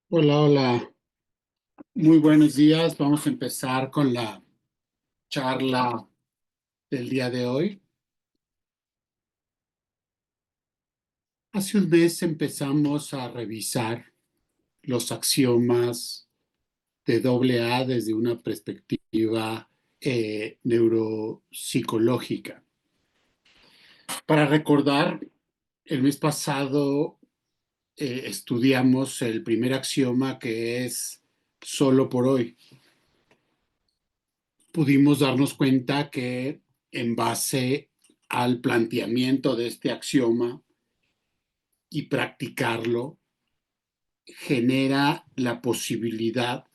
Hola, hola. Muy buenos días. Vamos a empezar con la charla del día de hoy. Hace un mes empezamos a revisar los axiomas de AA desde una perspectiva neuropsicológica. Para recordar, el mes pasado estudiamos el primer axioma, que es solo por hoy. Pudimos darnos cuenta que en base al planteamiento de este axioma y practicarlo, genera la posibilidad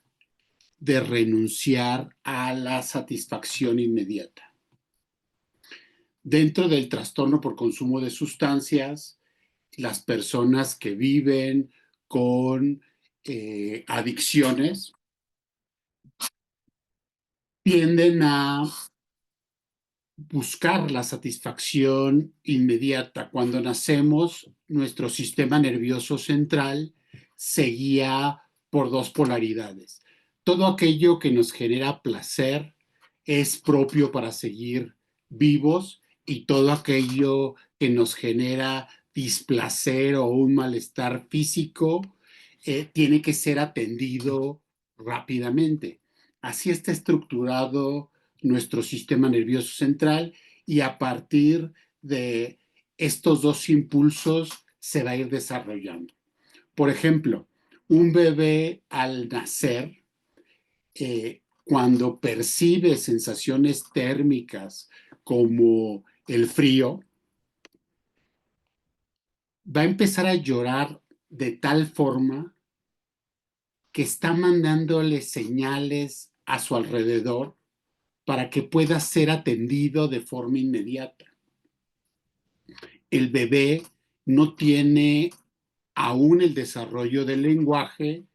de renunciar a la satisfacción inmediata. Dentro del trastorno por consumo de sustancias, las personas que viven con adicciones tienden a buscar la satisfacción inmediata. Cuando nacemos, nuestro sistema nervioso central se guía por dos polaridades. Todo aquello que nos genera placer es propio para seguir vivos, y todo aquello que nos genera displacer o un malestar físico tiene que ser atendido rápidamente. Así está estructurado nuestro sistema nervioso central, y a partir de estos dos impulsos se va a ir desarrollando. Por ejemplo, un bebé al nacer, cuando percibe sensaciones térmicas como el frío, va a empezar a llorar de tal forma que está mandándole señales a su alrededor para que pueda ser atendido de forma inmediata. El bebé no tiene aún el desarrollo del lenguaje,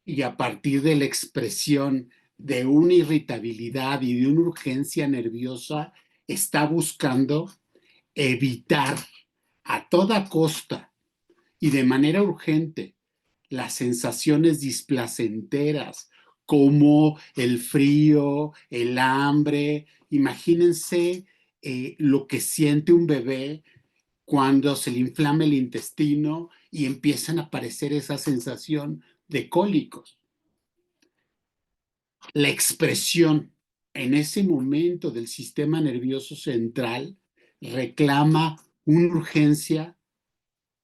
y a partir de la expresión de una irritabilidad y de una urgencia nerviosa, está buscando evitar a toda costa y de manera urgente las sensaciones displacenteras como el frío, el hambre. Imagínense lo que siente un bebé cuando se le inflama el intestino y empiezan a aparecer esa sensación de cólicos. La expresión en ese momento del sistema nervioso central reclama una urgencia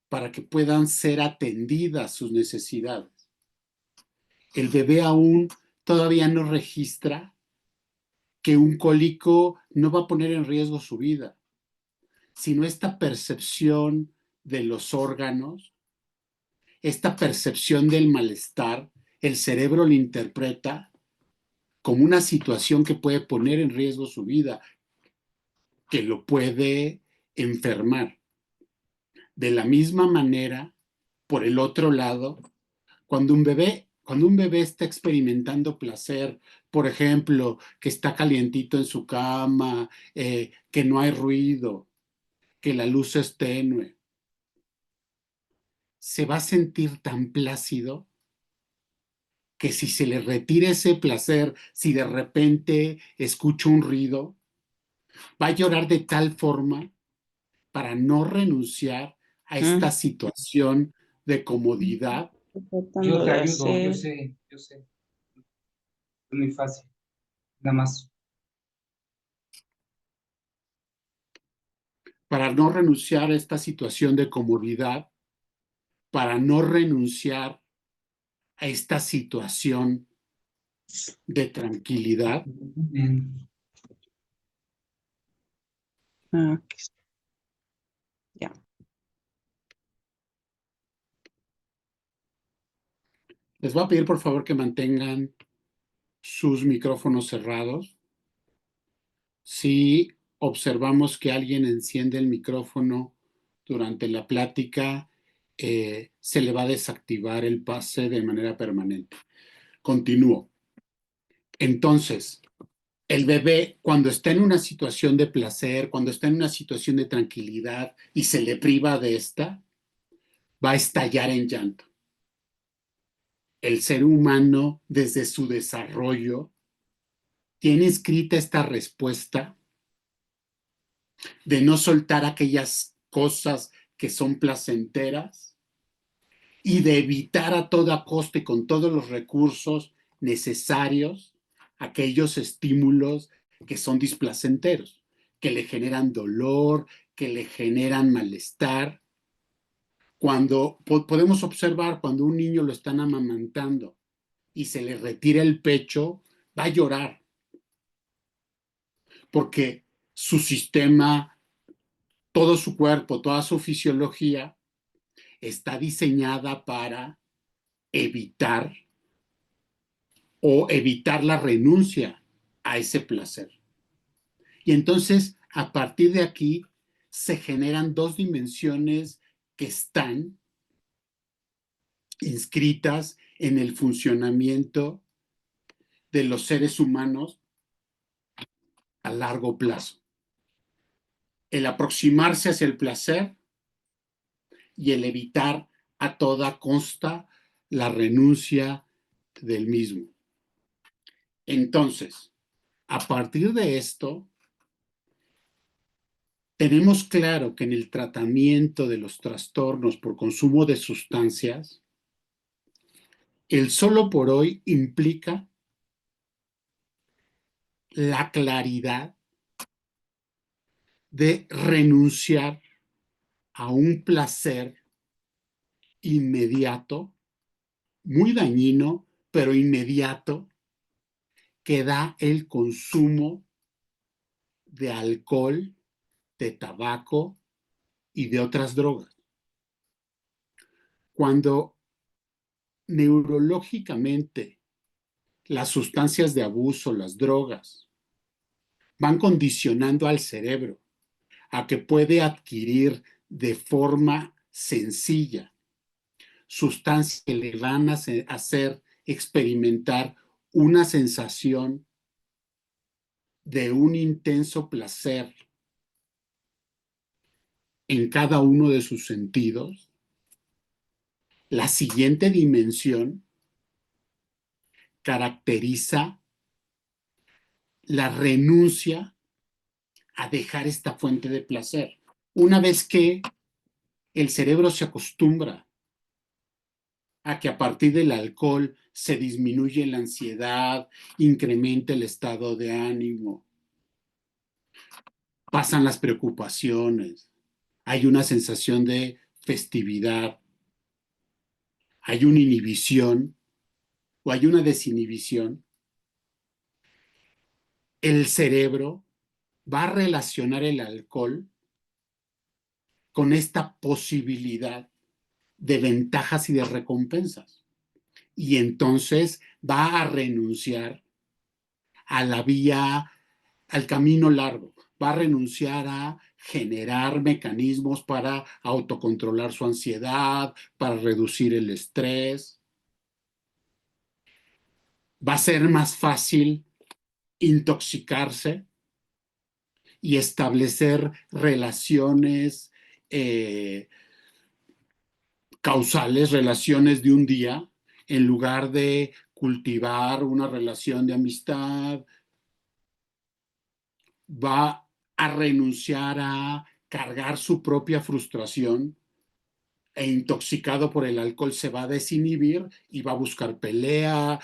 para que puedan ser atendidas sus necesidades. El bebé aún todavía no registra que un cólico no va a poner en riesgo su vida, sino esta percepción de los órganos, esta percepción del malestar. El cerebro lo interpreta como una situación que puede poner en riesgo su vida, que lo puede enfermar. De la misma manera, por el otro lado, cuando un bebé está experimentando placer, por ejemplo, que está calientito en su cama, que no hay ruido, que la luz es tenue, se va a sentir tan plácido que si se le retira ese placer, si de repente escucha un ruido, va a llorar de tal forma para no renunciar a esta situación de comodidad. Yo te ayudo, yo sé. Es muy fácil, nada más. Para no renunciar a esta situación de comodidad, para no renunciar a esta situación de tranquilidad. Ya. Les voy a pedir por favor que mantengan sus micrófonos cerrados. Si observamos que alguien enciende el micrófono durante la plática, se le va a desactivar el pase de manera permanente. Continúo. Entonces, el bebé, cuando está en una situación de placer, cuando está en una situación de tranquilidad y se le priva de esta, va a estallar en llanto. El ser humano, desde su desarrollo, tiene escrita esta respuesta de no soltar aquellas cosas que son placenteras y de evitar a toda costa y con todos los recursos necesarios aquellos estímulos que son displacenteros, que le generan dolor, que le generan malestar. Cuando podemos observar cuando un niño lo están amamantando y se le retira el pecho, va a llorar, porque su sistema, todo su cuerpo, toda su fisiología está diseñada para evitar la renuncia a ese placer. Y entonces, a partir de aquí, se generan dos dimensiones que están inscritas en el funcionamiento de los seres humanos a largo plazo. El aproximarse hacia el placer y el evitar a toda costa la renuncia del mismo. Entonces, a partir de esto, tenemos claro que en el tratamiento de los trastornos por consumo de sustancias, el solo por hoy implica la claridad de renunciar a un placer inmediato, muy dañino, pero inmediato, que da el consumo de alcohol, de tabaco y de otras drogas. Cuando neurológicamente las sustancias de abuso, las drogas, van condicionando al cerebro a que puede adquirir de forma sencilla sustancias que le van a hacer experimentar una sensación de un intenso placer en cada uno de sus sentidos, la siguiente dimensión caracteriza la renuncia a dejar esta fuente de placer. Una vez que el cerebro se acostumbra a que a partir del alcohol se disminuye la ansiedad, incrementa el estado de ánimo, pasan las preocupaciones, hay una sensación de festividad, hay una inhibición o hay una desinhibición, el cerebro va a relacionar el alcohol con esta posibilidad de ventajas y de recompensas. Y entonces va a renunciar a la vía, al camino largo, va a renunciar a generar mecanismos para autocontrolar su ansiedad, para reducir el estrés. Va a ser más fácil intoxicarse y establecer relaciones causales, relaciones de un día, en lugar de cultivar una relación de amistad. Va a renunciar a cargar su propia frustración e intoxicado por el alcohol se va a desinhibir y va a buscar pelea,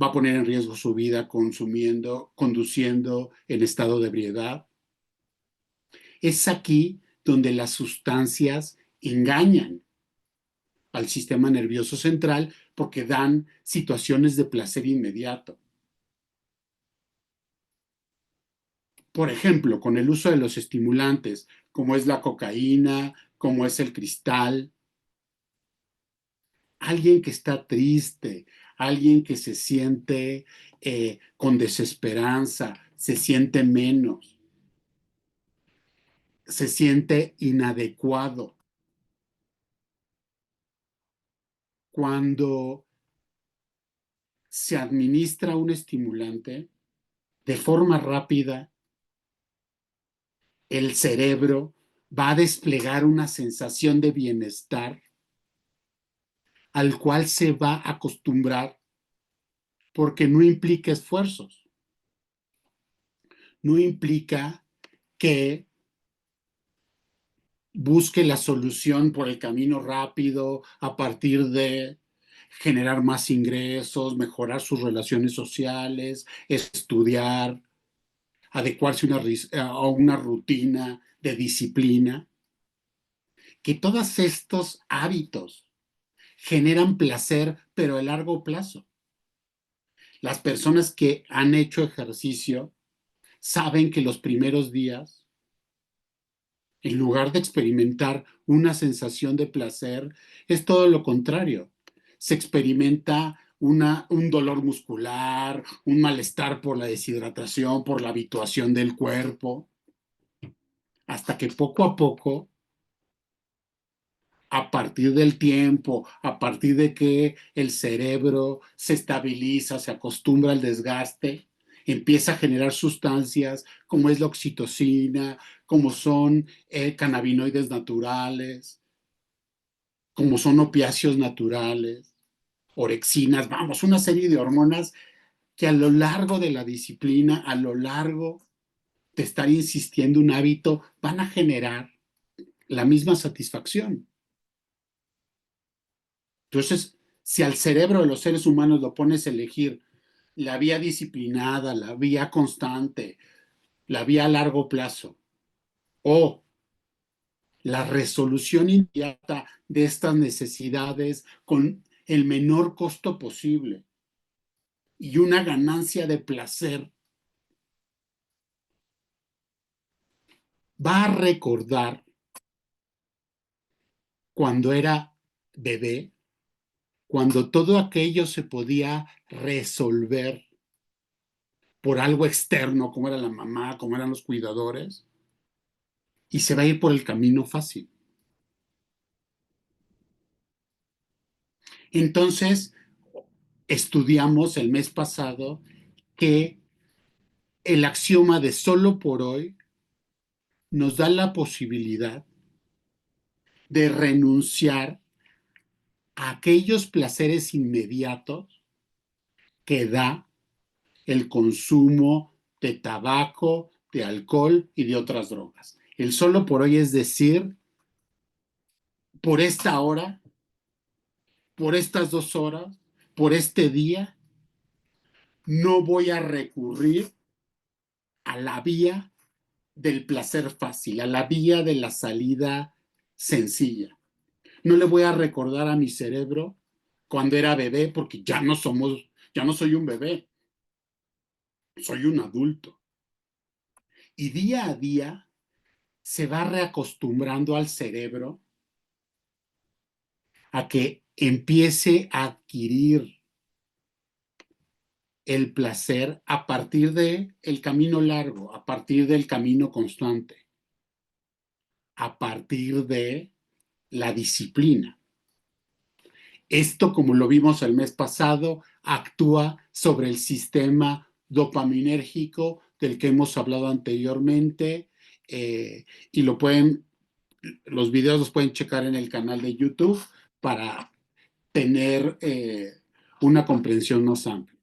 va a poner en riesgo su vida conduciendo en estado de ebriedad. Es aquí donde las sustancias engañan al sistema nervioso central porque dan situaciones de placer inmediato. Por ejemplo, con el uso de los estimulantes, como es la cocaína, como es el cristal, alguien que está triste, alguien que se siente con desesperanza, se siente menos, se siente inadecuado. Cuando se administra un estimulante de forma rápida, el cerebro va a desplegar una sensación de bienestar al cual se va a acostumbrar porque no implica esfuerzos. No implica que busque la solución por el camino rápido a partir de generar más ingresos, mejorar sus relaciones sociales, estudiar, adecuarse a una rutina de disciplina. Que todos estos hábitos generan placer, pero a largo plazo. Las personas que han hecho ejercicio saben que los primeros días, en lugar de experimentar una sensación de placer, es todo lo contrario. Se experimenta un dolor muscular, un malestar por la deshidratación, por la habituación del cuerpo, hasta que poco a poco, a partir del tiempo, a partir de que el cerebro se estabiliza, se acostumbra al desgaste, empieza a generar sustancias como es la oxitocina, como son cannabinoides naturales, como son opiáceos naturales, orexinas, vamos, una serie de hormonas que a lo largo de la disciplina, a lo largo de estar insistiendo un hábito, van a generar la misma satisfacción. Entonces, si al cerebro de los seres humanos lo pones a elegir la vía disciplinada, la vía constante, la vía a largo plazo, o la resolución inmediata de estas necesidades con el menor costo posible y una ganancia de placer, va a recordar cuando era bebé, cuando todo aquello se podía resolver por algo externo, como era la mamá, como eran los cuidadores, y se va a ir por el camino fácil. Entonces, estudiamos el mes pasado que el axioma de solo por hoy nos da la posibilidad de renunciar a aquellos placeres inmediatos que da el consumo de tabaco, de alcohol y de otras drogas. El solo por hoy es decir, por esta hora, por estas 2 horas, por este día, no voy a recurrir a la vía del placer fácil, a la vía de la salida sencilla. No le voy a recordar a mi cerebro cuando era bebé, porque ya no soy un bebé, soy un adulto. Y día a día se va reacostumbrando al cerebro a que empiece a adquirir el placer a partir del camino largo, a partir del camino constante, a partir de la disciplina. Esto, como lo vimos el mes pasado, actúa sobre el sistema dopaminérgico del que hemos hablado anteriormente, y los videos los pueden checar en el canal de YouTube para tener una comprensión más amplia.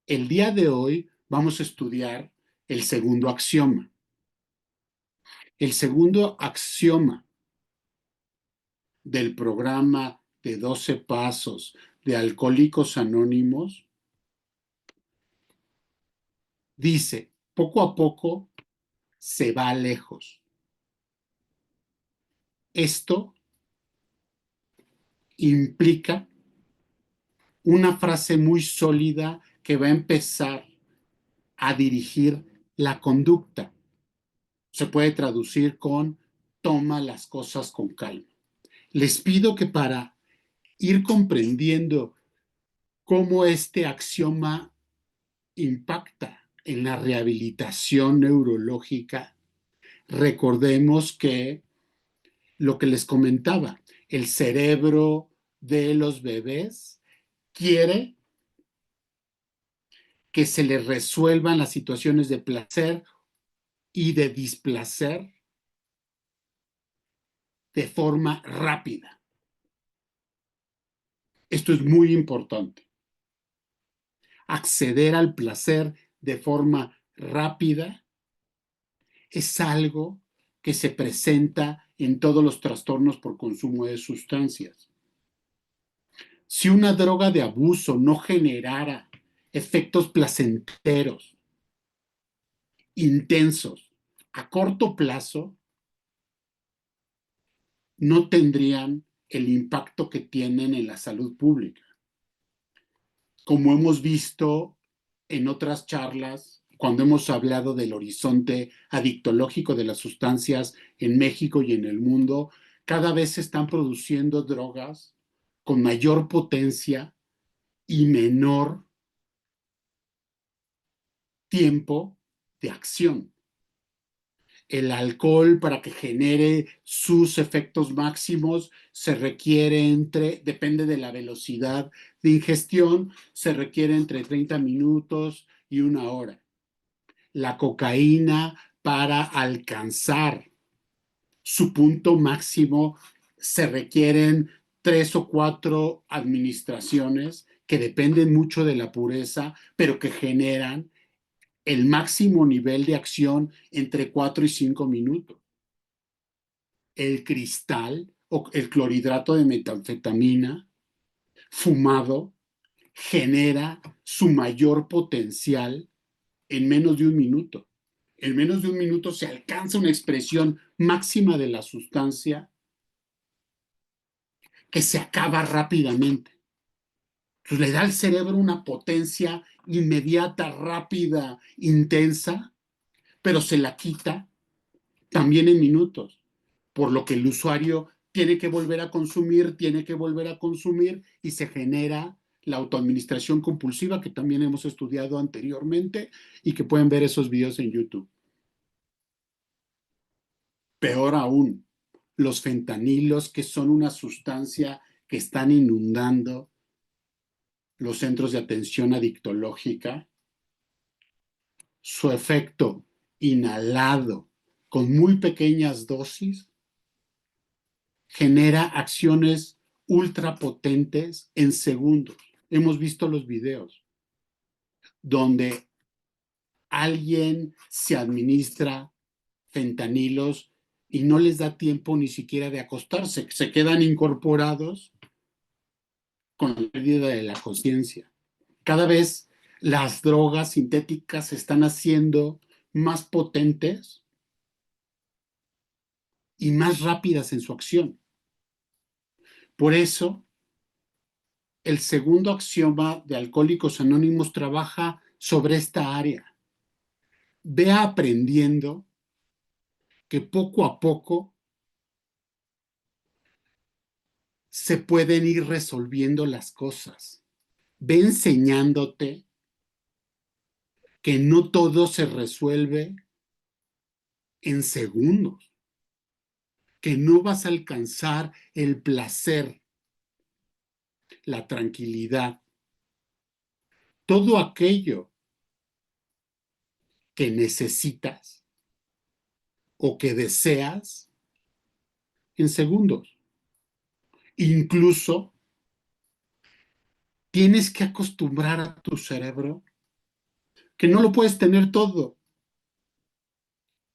El día de hoy vamos a estudiar el segundo axioma. El segundo axioma del programa de 12 pasos de Alcohólicos Anónimos dice, poco a poco se va lejos. Esto implica una frase muy sólida que va a empezar a dirigir la conducta. Se puede traducir con toma las cosas con calma. Les pido que para ir comprendiendo cómo este axioma impacta en la rehabilitación neurológica, recordemos que lo que les comentaba, el cerebro de los bebés quiere que se les resuelvan las situaciones de placer y de displacer de forma rápida. Esto es muy importante. Acceder al placer de forma rápida es algo que se presenta en todos los trastornos por consumo de sustancias. Si una droga de abuso no generara efectos placenteros, intensos, a corto plazo, no tendrían el impacto que tienen en la salud pública. Como hemos visto en otras charlas, cuando hemos hablado del horizonte adictológico de las sustancias en México y en el mundo, cada vez se están produciendo drogas con mayor potencia y menor tiempo de acción. El alcohol, para que genere sus efectos máximos, se requiere depende de la velocidad de ingestión, se requiere entre 30 minutos y 1 hora. La cocaína, para alcanzar su punto máximo, se requieren 3 o 4 administraciones que dependen mucho de la pureza, pero que generan el máximo nivel de acción entre 4 y 5 minutos. El cristal o el clorhidrato de metanfetamina fumado genera su mayor potencial en menos de 1 minuto. En menos de 1 minuto se alcanza una expresión máxima de la sustancia que se acaba rápidamente. Entonces le da al cerebro una potencia inmediata, rápida, intensa, pero se la quita también en minutos, por lo que el usuario tiene que volver a consumir, y se genera la autoadministración compulsiva que también hemos estudiado anteriormente y que pueden ver esos videos en YouTube. Peor aún, los fentanilos, que son una sustancia que están inundando los centros de atención adictológica, su efecto inhalado con muy pequeñas dosis genera acciones ultrapotentes en segundos. Hemos visto los videos donde alguien se administra fentanilos y no les da tiempo ni siquiera de acostarse, se quedan incorporados con la pérdida de la conciencia. Cada vez las drogas sintéticas se están haciendo más potentes y más rápidas en su acción. Por eso, el segundo axioma de Alcohólicos Anónimos trabaja sobre esta área. Ve aprendiendo que poco a poco se pueden ir resolviendo las cosas. Ve enseñándote que no todo se resuelve en segundos, que no vas a alcanzar el placer, la tranquilidad, todo aquello que necesitas o que deseas en segundos. Incluso tienes que acostumbrar a tu cerebro que no lo puedes tener todo,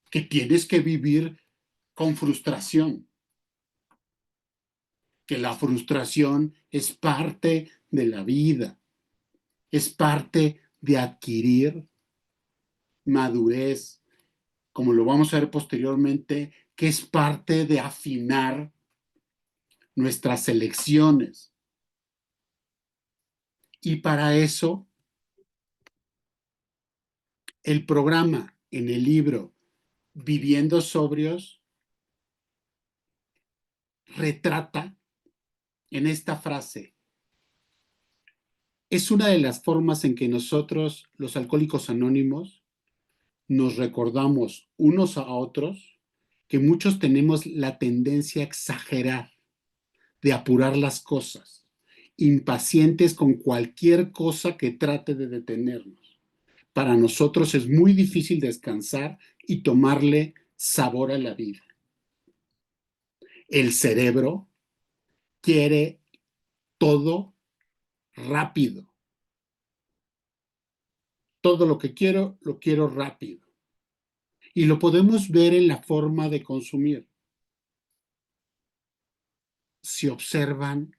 que tienes que vivir con frustración, que la frustración es parte de la vida, es parte de adquirir madurez, como lo vamos a ver posteriormente, que es parte de afinar nuestras elecciones. Y para eso, el programa en el libro Viviendo Sobrios retrata en esta frase: es una de las formas en que nosotros, los alcohólicos anónimos, nos recordamos unos a otros que muchos tenemos la tendencia a exagerar, de apurar las cosas, impacientes con cualquier cosa que trate de detenernos. Para nosotros es muy difícil descansar y tomarle sabor a la vida. El cerebro quiere todo rápido. Todo lo quiero rápido. Y lo podemos ver en la forma de consumir. Si observan,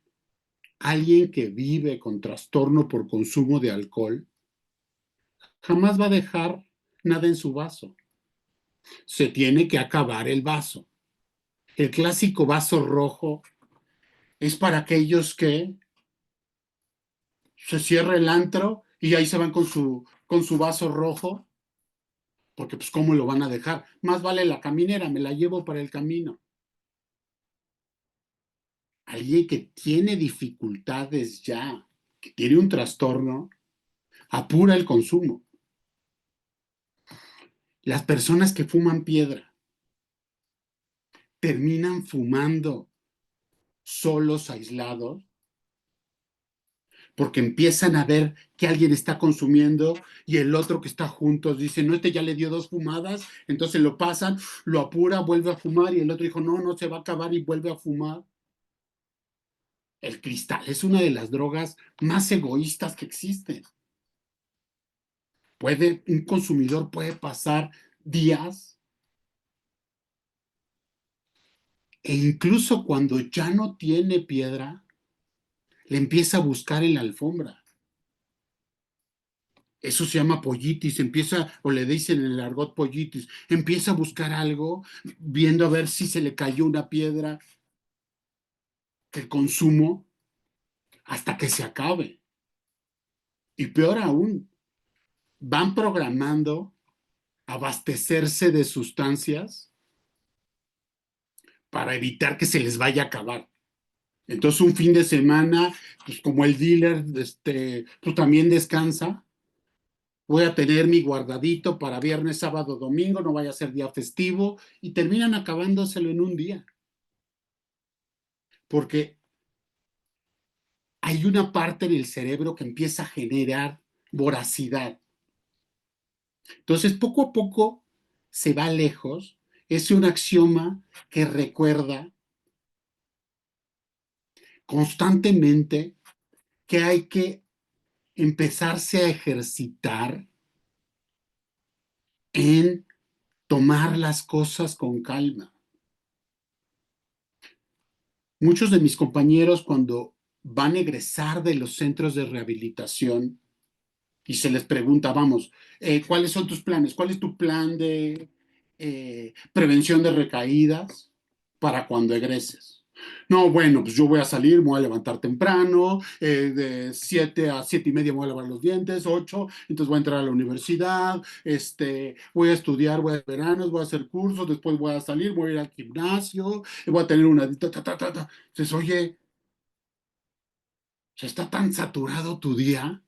alguien que vive con trastorno por consumo de alcohol jamás va a dejar nada en su vaso. Se tiene que acabar el vaso. El clásico vaso rojo es para aquellos que se cierra el antro y ahí se van con su vaso rojo, porque pues ¿cómo lo van a dejar? Más vale la caminera, me la llevo para el camino. Alguien que tiene dificultades ya, que tiene un trastorno, apura el consumo. Las personas que fuman piedra terminan fumando solos, aislados, porque empiezan a ver que alguien está consumiendo y el otro que está juntos dice, no, este ya le dio 2 fumadas, entonces lo pasan, lo apura, vuelve a fumar y el otro dijo, no, no se va a acabar y vuelve a fumar. El cristal es una de las drogas más egoístas que existen. Un consumidor puede pasar días e incluso cuando ya no tiene piedra, le empieza a buscar en la alfombra. Eso se llama pollitis, empieza, o le dicen en el argot pollitis, empieza a buscar algo, viendo a ver si se le cayó una piedra, que consumo, hasta que se acabe. Y peor aún, van programando abastecerse de sustancias para evitar que se les vaya a acabar. Entonces un fin de semana, pues como el dealer, pues también descansa, voy a tener mi guardadito para viernes, sábado, domingo, no vaya a ser día festivo, y terminan acabándoselo en un día. Porque hay una parte en el cerebro que empieza a generar voracidad. Entonces, poco a poco se va lejos. Es un axioma que recuerda constantemente que hay que empezarse a ejercitar en tomar las cosas con calma. Muchos de mis compañeros cuando van a egresar de los centros de rehabilitación y se les pregunta, vamos, ¿cuáles son tus planes? ¿Cuál es tu plan de prevención de recaídas para cuando egreses? No, bueno, pues yo voy a salir, me voy a levantar temprano, de 7 a 7:30 me voy a lavar los dientes, 8, entonces voy a entrar a la universidad, voy a estudiar, voy a hacer veranos, voy a hacer cursos, después voy a salir, voy a ir al gimnasio, voy a tener una... Entonces, oye, ¿ya está tan saturado tu día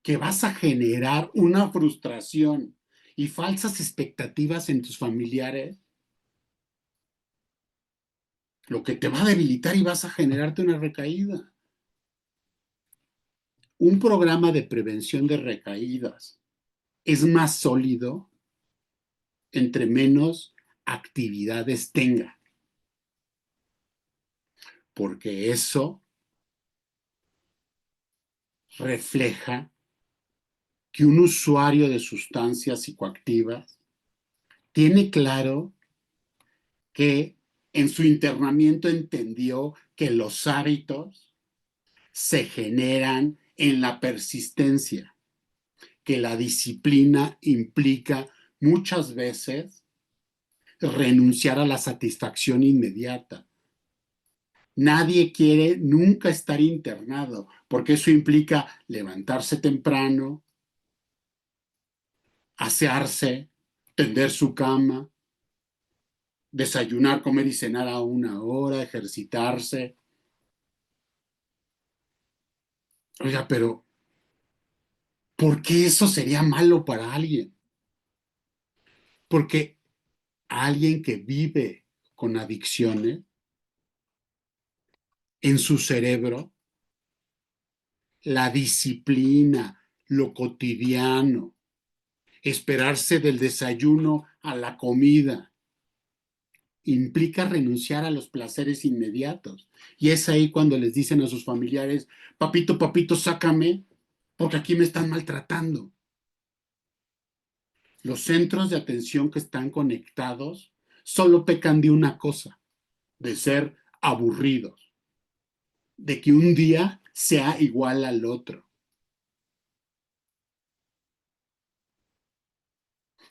que vas a generar una frustración y falsas expectativas en tus familiares? Lo que te va a debilitar y vas a generarte una recaída. Un programa de prevención de recaídas es más sólido entre menos actividades tenga, porque eso refleja que un usuario de sustancias psicoactivas tiene claro que en su internamiento entendió que los hábitos se generan en la persistencia, que la disciplina implica muchas veces renunciar a la satisfacción inmediata. Nadie quiere nunca estar internado, porque eso implica levantarse temprano, asearse, tender su cama, desayunar, comer y cenar a una hora, ejercitarse. Oiga, pero ¿por qué eso sería malo para alguien? Porque alguien que vive con adicciones en su cerebro, la disciplina, lo cotidiano, esperarse del desayuno a la comida, implica renunciar a los placeres inmediatos. Y es ahí cuando les dicen a sus familiares, papito, papito, sácame, porque aquí me están maltratando. Los centros de atención que están conectados solo pecan de una cosa, de ser aburridos, de que un día sea igual al otro.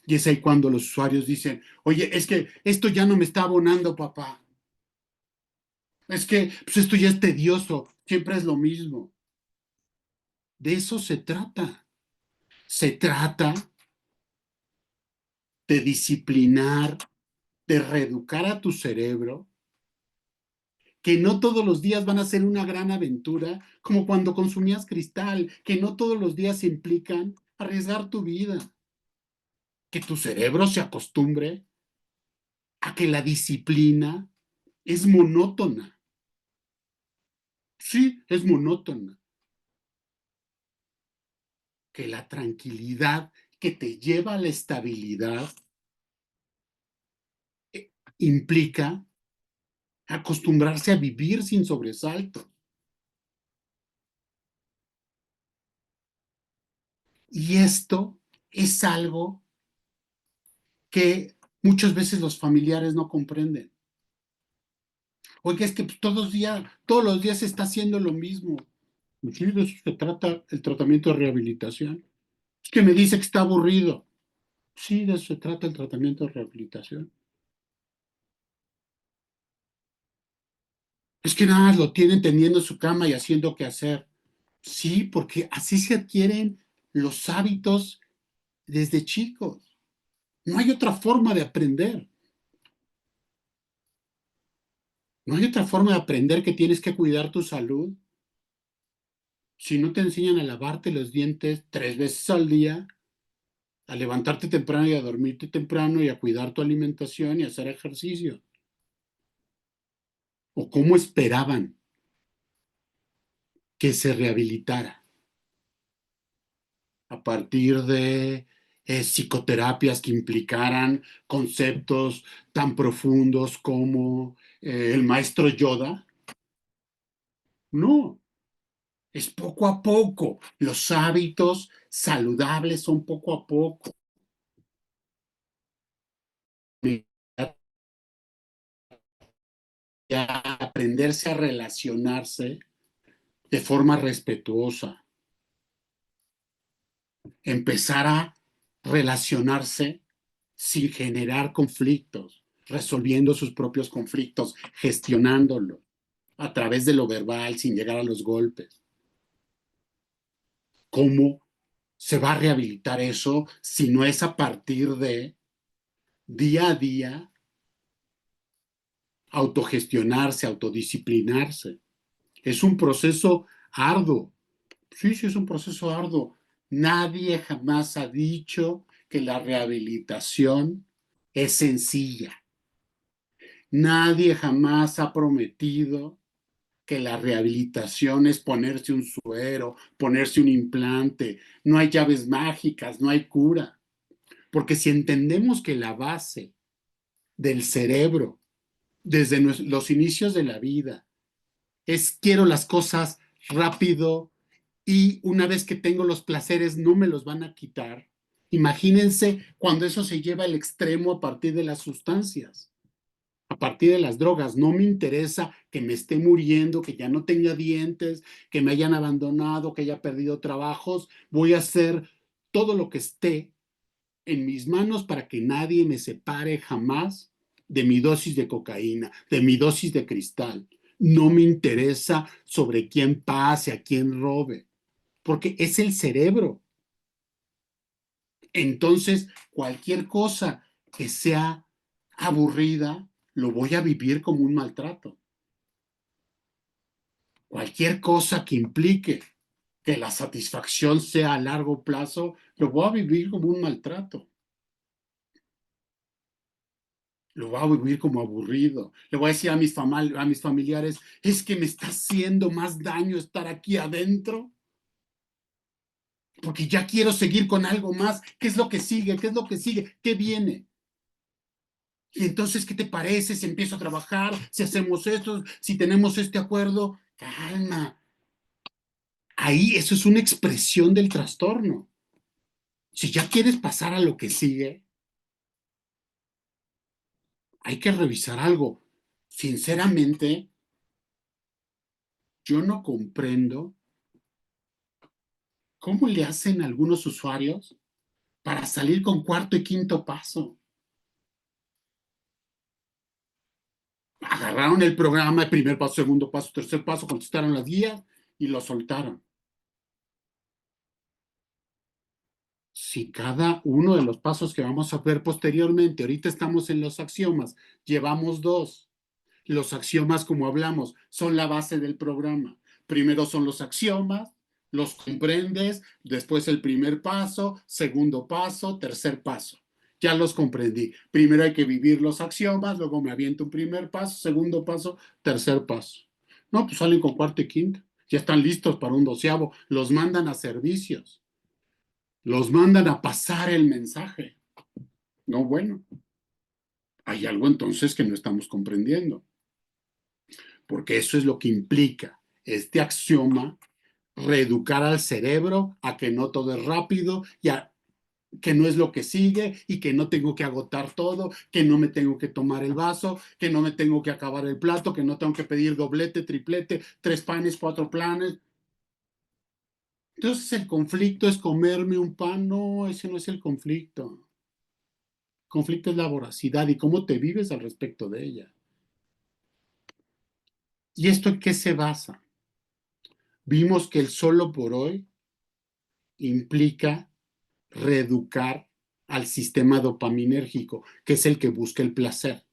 Y es ahí cuando los usuarios dicen, oye, es que esto ya no me está abonando, papá. Es que pues esto ya es tedioso, siempre es lo mismo. De eso se trata. Se trata de disciplinar, de reeducar a tu cerebro, que no todos los días van a ser una gran aventura, como cuando consumías cristal, que no todos los días implican arriesgar tu vida. Que tu cerebro se acostumbre a que la disciplina es monótona. Sí, es monótona. Que la tranquilidad que te lleva a la estabilidad implica acostumbrarse a vivir sin sobresaltos. Y esto es algo que muchas veces los familiares no comprenden. Oiga, es que pues, todos los días se está haciendo lo mismo. Sí, de eso se trata el tratamiento de rehabilitación. Es que me dice que está aburrido. Sí, de eso se trata el tratamiento de rehabilitación. Es que nada más lo tienen tendiendo en su cama y haciendo qué hacer. Sí, porque así se adquieren los hábitos desde chicos. No hay otra forma de aprender. No hay otra forma de aprender que tienes que cuidar tu salud. Si no te enseñan a lavarte los dientes 3 veces al día, a levantarte temprano y a dormirte temprano y a cuidar tu alimentación y a hacer ejercicio. ¿O cómo esperaban que se rehabilitara? A partir de psicoterapias que implicaran conceptos tan profundos como el maestro Yoda. No, es poco a poco. Los hábitos saludables son poco a poco. Aprenderse a relacionarse de forma respetuosa, empezar a relacionarse sin generar conflictos, resolviendo sus propios conflictos, gestionándolo a través de lo verbal, sin llegar a los golpes. ¿Cómo se va a rehabilitar eso si no es a partir de día a día autogestionarse, autodisciplinarse? Es un proceso arduo. Sí, sí, es un proceso arduo. Nadie jamás ha dicho que la rehabilitación es sencilla. Nadie jamás ha prometido que la rehabilitación es ponerse un suero, ponerse un implante. No hay llaves mágicas, no hay cura. Porque si entendemos que la base del cerebro, desde los inicios de la vida, es quiero las cosas rápido y una vez que tengo los placeres no me los van a quitar. Imagínense cuando eso se lleva al extremo a partir de las sustancias, a partir de las drogas. No me interesa que me esté muriendo, que ya no tenga dientes, que me hayan abandonado, que haya perdido trabajos. Voy a hacer todo lo que esté en mis manos para que nadie me separe jamás de mi dosis de cocaína, de mi dosis de cristal. No me interesa sobre quién pase, a quién robe, porque es el cerebro. Entonces, cualquier cosa que sea aburrida, lo voy a vivir como un maltrato. Cualquier cosa que implique que la satisfacción sea a largo plazo, lo voy a vivir como un maltrato. Lo voy a vivir como aburrido. Le voy a decir a mis familiares, es que me está haciendo más daño estar aquí adentro, porque ya quiero seguir con algo más. ¿Qué es lo que sigue? ¿Qué es lo que sigue? ¿Qué viene? Y entonces, ¿qué te parece si empiezo a trabajar, si hacemos esto, si tenemos este acuerdo? Calma. Ahí eso es una expresión del trastorno. Si ya quieres pasar a lo que sigue, hay que revisar algo. Sinceramente, yo no comprendo cómo le hacen algunos usuarios para salir con cuarto y quinto paso. Agarraron el programa, el primer paso, segundo paso, tercer paso, contestaron las guías y lo soltaron. Si cada uno de los pasos que vamos a ver posteriormente, ahorita estamos en los axiomas, llevamos 2. Los axiomas, como hablamos, son la base del programa. Primero son los axiomas, los comprendes, después el primer paso, segundo paso, tercer paso. Ya los comprendí. Primero hay que vivir los axiomas, luego me aviento un primer paso, segundo paso, tercer paso. No, pues salen con cuarto y quinto. Ya están listos para un 12avo. Los mandan a servicios. Los mandan a pasar el mensaje. No, bueno, hay algo entonces que no estamos comprendiendo, porque eso es lo que implica este axioma, reeducar al cerebro a que no todo es rápido y a que no es lo que sigue y que no tengo que agotar todo, que no me tengo que tomar el vaso, que no me tengo que acabar el plato, que no tengo que pedir doblete, triplete, 3 panes, 4 planes. Entonces el conflicto es comerme un pan. No, ese no es el conflicto. El conflicto es la voracidad y cómo te vives al respecto de ella. ¿Y esto en qué se basa? Vimos que el solo por hoy implica reeducar al sistema dopaminérgico, que es el que busca el placer.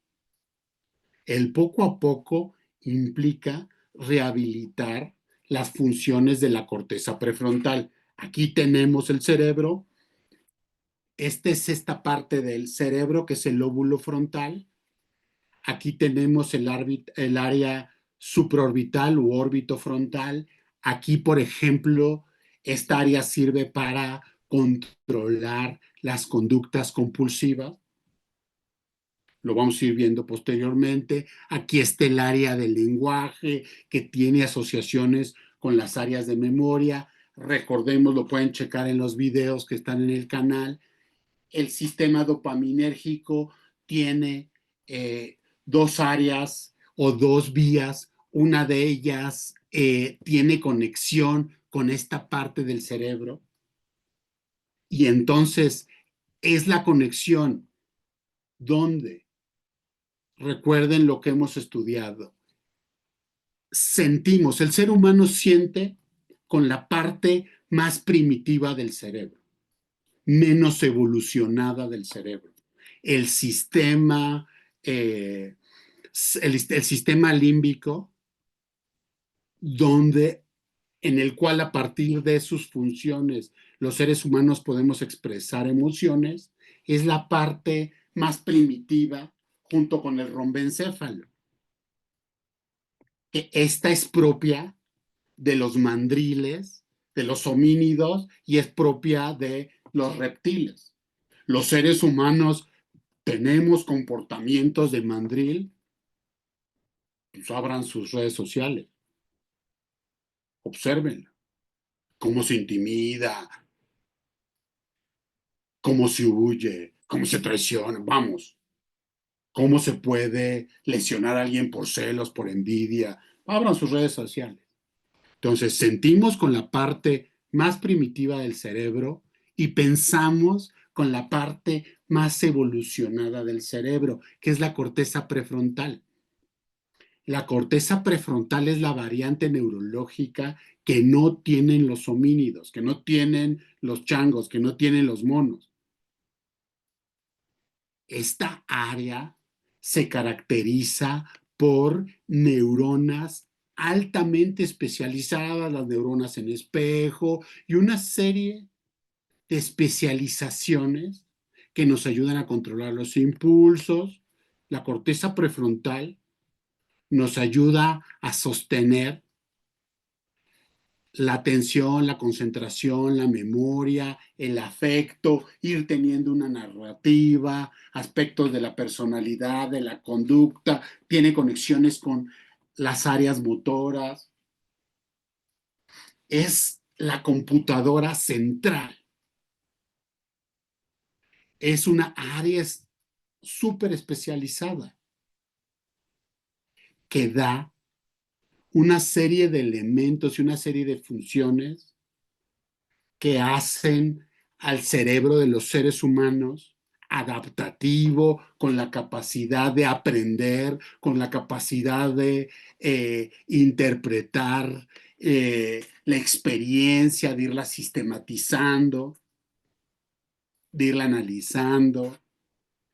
El poco a poco implica rehabilitar las funciones de la corteza prefrontal. Aquí tenemos el cerebro. Esta es esta parte del cerebro que es el lóbulo frontal. Aquí tenemos el área supraorbital u órbito frontal. Aquí, por ejemplo, esta área sirve para controlar las conductas compulsivas. Lo vamos a ir viendo posteriormente. Aquí está el área del lenguaje que tiene asociaciones con las áreas de memoria. Recordemos, lo pueden checar en los videos que están en el canal. El sistema dopaminérgico tiene 2 áreas o 2 vías. Una de ellas tiene conexión con esta parte del cerebro y entonces es la conexión donde, recuerden lo que hemos estudiado, sentimos, el ser humano siente con la parte más primitiva del cerebro, menos evolucionada del cerebro. El sistema, eh, el sistema límbico, donde, en el cual a partir de sus funciones los seres humanos podemos expresar emociones, es la parte más primitiva junto con el rombencéfalo. Que esta es propia de los mandriles, de los homínidos y es propia de los reptiles. Los seres humanos tenemos comportamientos de mandril, pues abran sus redes sociales, observen cómo se intimida, cómo se huye, cómo se traiciona, vamos, cómo se puede lesionar a alguien por celos, por envidia, abran sus redes sociales. Entonces sentimos con la parte más primitiva del cerebro y pensamos con la parte más evolucionada del cerebro, que es la corteza prefrontal. La corteza prefrontal es la variante neurológica que no tienen los homínidos, que no tienen los changos, que no tienen los monos. Esta área se caracteriza por neuronas altamente especializadas, las neuronas en espejo y una serie de especializaciones que nos ayudan a controlar los impulsos. La corteza prefrontal nos ayuda a sostener la atención, la concentración, la memoria, el afecto, ir teniendo una narrativa, aspectos de la personalidad, de la conducta, tiene conexiones con las áreas motoras. Es la computadora central. Es una área súper especializada que da una serie de elementos y una serie de funciones que hacen al cerebro de los seres humanos adaptativo, con la capacidad de aprender, con la capacidad de interpretar la experiencia, de irla sistematizando, de irla analizando,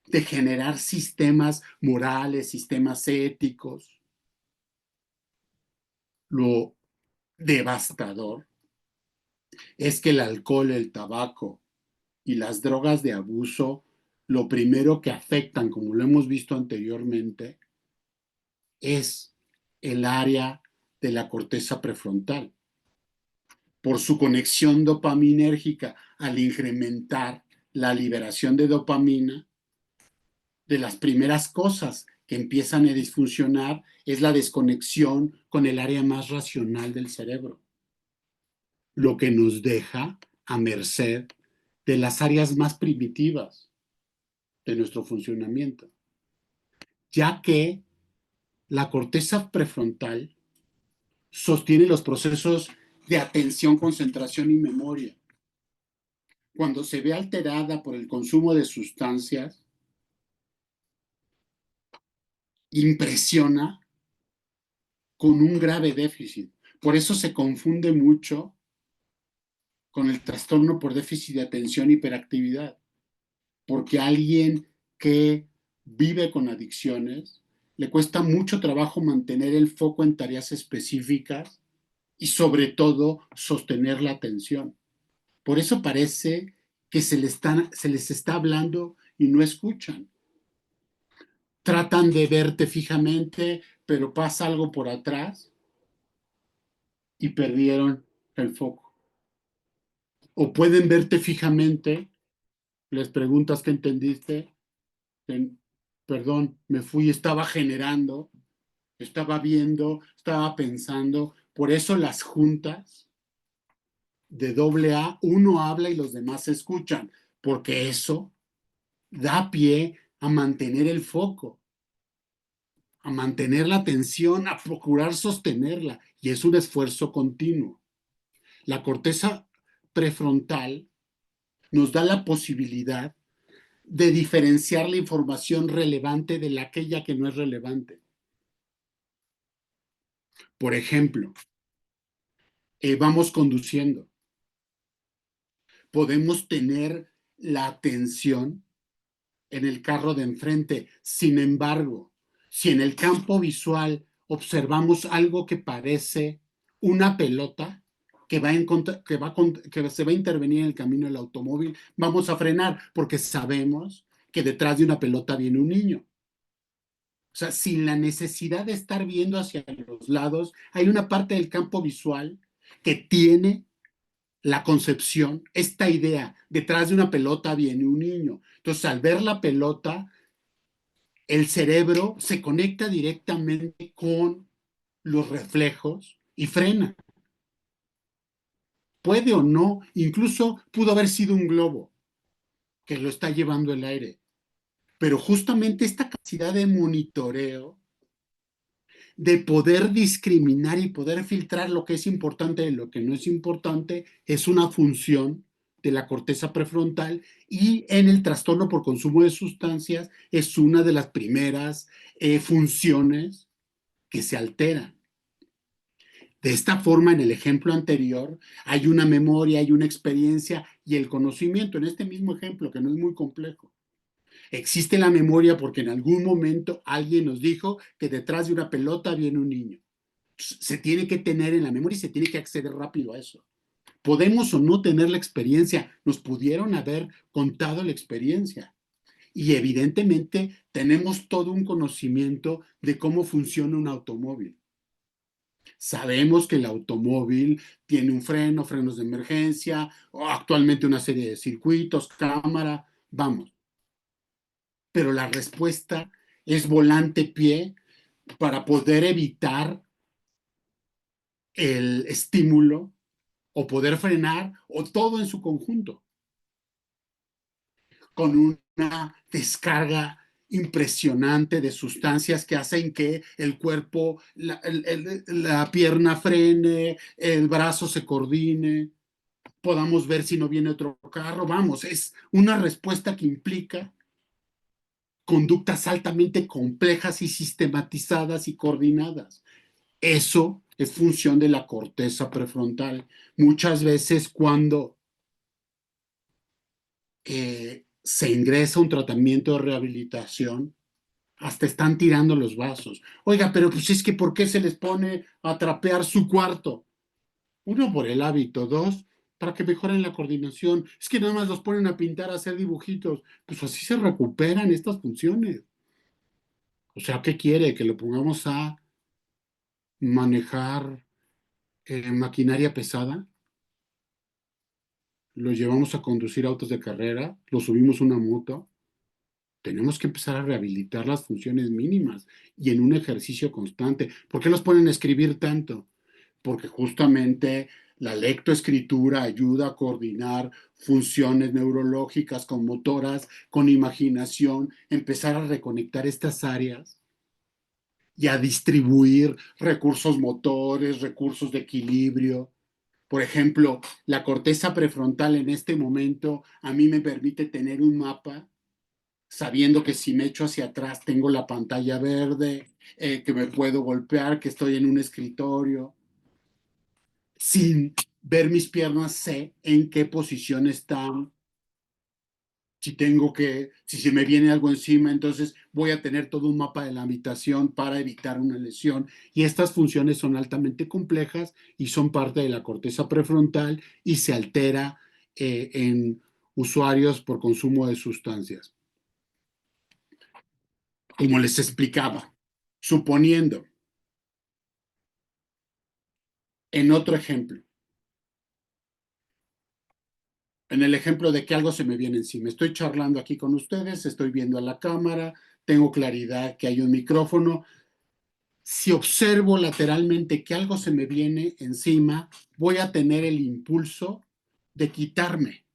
de generar sistemas morales, sistemas éticos. Lo devastador es que el alcohol, el tabaco y las drogas de abuso, lo primero que afectan, como lo hemos visto anteriormente, es el área de la corteza prefrontal. Por su conexión dopaminérgica al incrementar la liberación de dopamina, de las primeras cosas que empiezan a disfuncionar es la desconexión con el área más racional del cerebro, lo que nos deja a merced de las áreas más primitivas de nuestro funcionamiento, ya que la corteza prefrontal sostiene los procesos de atención, concentración y memoria. Cuando se ve alterada por el consumo de sustancias, impresiona con un grave déficit. Por eso se confunde mucho con el trastorno por déficit de atención e hiperactividad, porque alguien que vive con adicciones le cuesta mucho trabajo mantener el foco en tareas específicas y sobre todo sostener la atención. Por eso parece que se les está hablando y no escuchan. Tratan de verte fijamente, pero pasa algo por atrás y perdieron el foco. O pueden verte fijamente, les preguntas qué entendiste, perdón, me fui, estaba generando, estaba viendo, estaba pensando. Por eso las juntas de AA, uno habla y los demás escuchan, porque eso da pie a mantener el foco, a mantener la atención, a procurar sostenerla, y es un esfuerzo continuo. La corteza prefrontal nos da la posibilidad de diferenciar la información relevante de la aquella que no es relevante. Por ejemplo, vamos conduciendo. Podemos tener la atención en el carro de enfrente. Sin embargo, si en el campo visual observamos algo que parece una pelota que se va a intervenir en el camino del automóvil, vamos a frenar porque sabemos que detrás de una pelota viene un niño. O sea, sin la necesidad de estar viendo hacia los lados, hay una parte del campo visual que tiene la concepción, esta idea, detrás de una pelota viene un niño. Entonces, al ver la pelota, el cerebro se conecta directamente con los reflejos y frena. Puede o no, incluso pudo haber sido un globo que lo está llevando el aire. Pero justamente esta capacidad de monitoreo, de poder discriminar y poder filtrar lo que es importante de lo que no es importante, es una función de la corteza prefrontal, y en el trastorno por consumo de sustancias es una de las primeras funciones que se alteran. De esta forma, en el ejemplo anterior, hay una memoria, hay una experiencia y el conocimiento. En este mismo ejemplo, que no es muy complejo, existe la memoria porque en algún momento alguien nos dijo que detrás de una pelota viene un niño. Se tiene que tener en la memoria y se tiene que acceder rápido a eso. Podemos o no tener la experiencia, nos pudieron haber contado la experiencia. Y evidentemente tenemos todo un conocimiento de cómo funciona un automóvil. Sabemos que el automóvil tiene un freno, frenos de emergencia, o actualmente una serie de circuitos, cámara, vamos. Pero la respuesta es volante-pie para poder evitar el estímulo o poder frenar o todo en su conjunto, con una descarga impresionante de sustancias que hacen que el cuerpo, la pierna frene, el brazo se coordine, podamos ver si no viene otro carro. Vamos, es una respuesta que implica conductas altamente complejas y sistematizadas y coordinadas. Eso es función de la corteza prefrontal. Muchas veces cuando se ingresa un tratamiento de rehabilitación, hasta están tirando los vasos. Oiga, pero pues es que ¿por qué se les pone a trapear su cuarto? Uno, por el hábito. Dos, para que mejoren la coordinación. Es que nada más los ponen a pintar, a hacer dibujitos. Pues así se recuperan estas funciones. O sea, ¿qué quiere? Que lo pongamos a manejar maquinaria pesada, lo llevamos a conducir autos de carrera, lo subimos a una moto. Tenemos que empezar a rehabilitar las funciones mínimas y en un ejercicio constante. ¿Por qué los ponen a escribir tanto? Porque justamente la lectoescritura ayuda a coordinar funciones neurológicas con motoras, con imaginación, empezar a reconectar estas áreas y a distribuir recursos motores, recursos de equilibrio. Por ejemplo, la corteza prefrontal en este momento a mí me permite tener un mapa sabiendo que si me echo hacia atrás tengo la pantalla verde, que me puedo golpear, que estoy en un escritorio. Sin ver mis piernas sé en qué posición están, si tengo que, si se me viene algo encima, entonces voy a tener todo un mapa de la habitación para evitar una lesión. Y estas funciones son altamente complejas y son parte de la corteza prefrontal y se altera en usuarios por consumo de sustancias. Como les explicaba, suponiendo, en otro ejemplo, en el ejemplo de que algo se me viene encima. Estoy charlando aquí con ustedes, estoy viendo a la cámara, tengo claridad que hay un micrófono. Si observo lateralmente que algo se me viene encima, voy a tener el impulso de quitarme,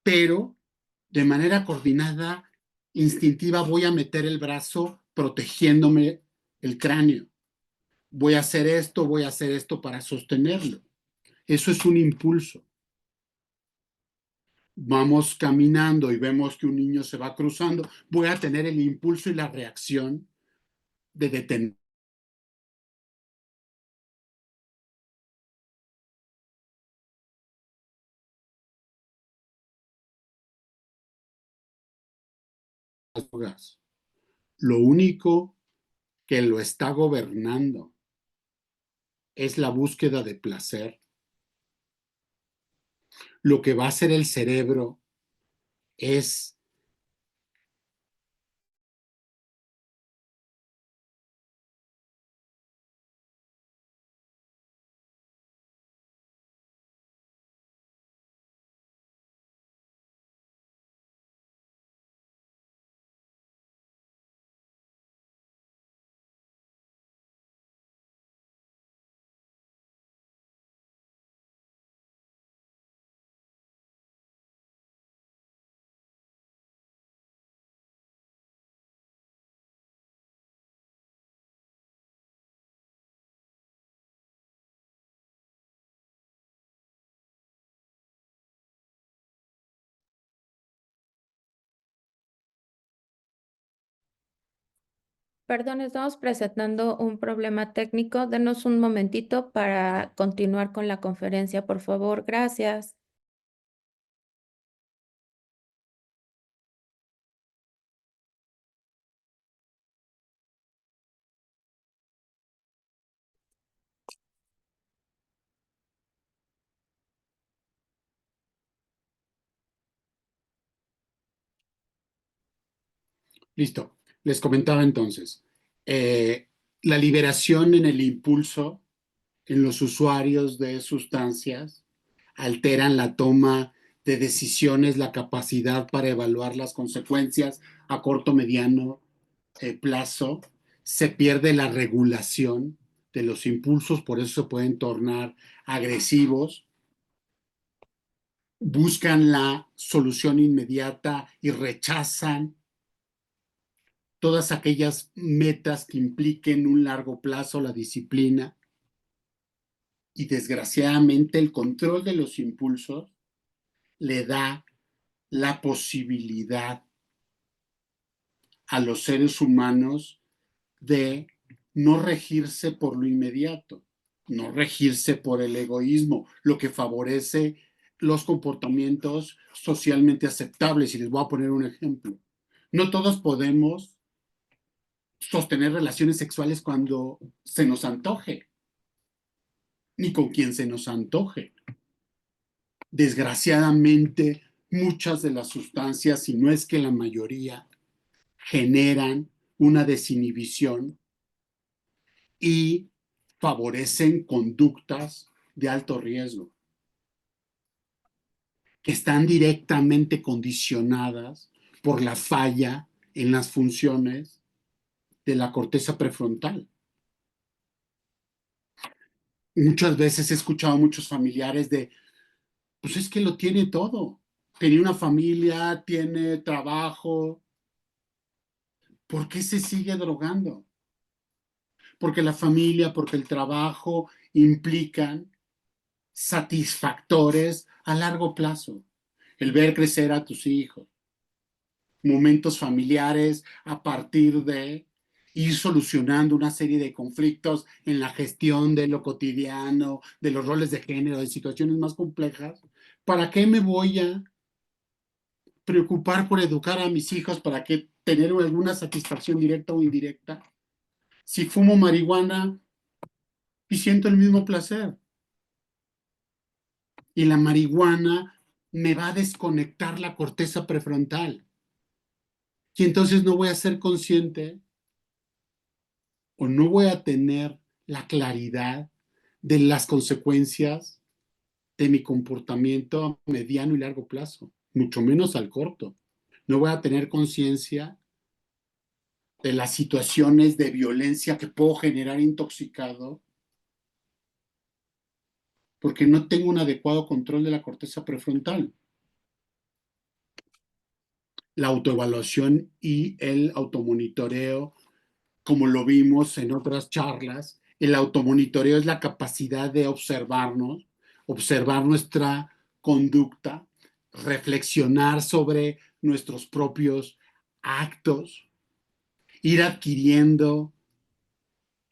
pero de manera coordinada, instintiva, voy a meter el brazo protegiéndome el cráneo. Voy a hacer esto para sostenerlo. Eso es un impulso. Vamos caminando y vemos que un niño se va cruzando, voy a tener el impulso y la reacción de detener las drogas. Lo único que lo está gobernando es la búsqueda de placer. Lo que va a hacer el cerebro es Perdón, estamos presentando un problema técnico. Denos un momentito para continuar con la conferencia, por favor. Gracias. listo. Les comentaba entonces, La liberación en el impulso en los usuarios de sustancias alteran la toma de decisiones, la capacidad para evaluar las consecuencias a corto, mediano plazo, se pierde la regulación de los impulsos, por eso se pueden tornar agresivos, buscan la solución inmediata y rechazan todas aquellas metas que impliquen un largo plazo, la disciplina, y desgraciadamente el control de los impulsos le da la posibilidad a los seres humanos de no regirse por lo inmediato, no regirse por el egoísmo, lo que favorece los comportamientos socialmente aceptables. Y les voy a poner un ejemplo. No todos podemos sostener relaciones sexuales cuando se nos antoje, ni con quien se nos antoje. Desgraciadamente, muchas de las sustancias, si no es que la mayoría, generan una desinhibición y favorecen conductas de alto riesgo, que están directamente condicionadas por la falla en las funciones de la corteza prefrontal. Muchas veces he escuchado a muchos familiares de, pues es que lo tiene todo. Tiene una familia, tiene trabajo. ¿Por qué se sigue drogando? Porque la familia, porque el trabajo implican satisfactores a largo plazo. El ver crecer a tus hijos, momentos familiares a partir de ir solucionando una serie de conflictos en la gestión de lo cotidiano, de los roles de género, de situaciones más complejas. ¿Para qué me voy a preocupar por educar a mis hijos? ¿Para qué tener alguna satisfacción directa o indirecta? Si fumo marihuana y siento el mismo placer. Y la marihuana me va a desconectar la corteza prefrontal. Y entonces no voy a ser consciente o no voy a tener la claridad de las consecuencias de mi comportamiento a mediano y largo plazo, mucho menos al corto. No voy a tener conciencia de las situaciones de violencia que puedo generar intoxicado porque no tengo un adecuado control de la corteza prefrontal. La autoevaluación y el automonitoreo, como lo vimos en otras charlas, el automonitoreo es la capacidad de observarnos, observar nuestra conducta, reflexionar sobre nuestros propios actos, ir adquiriendo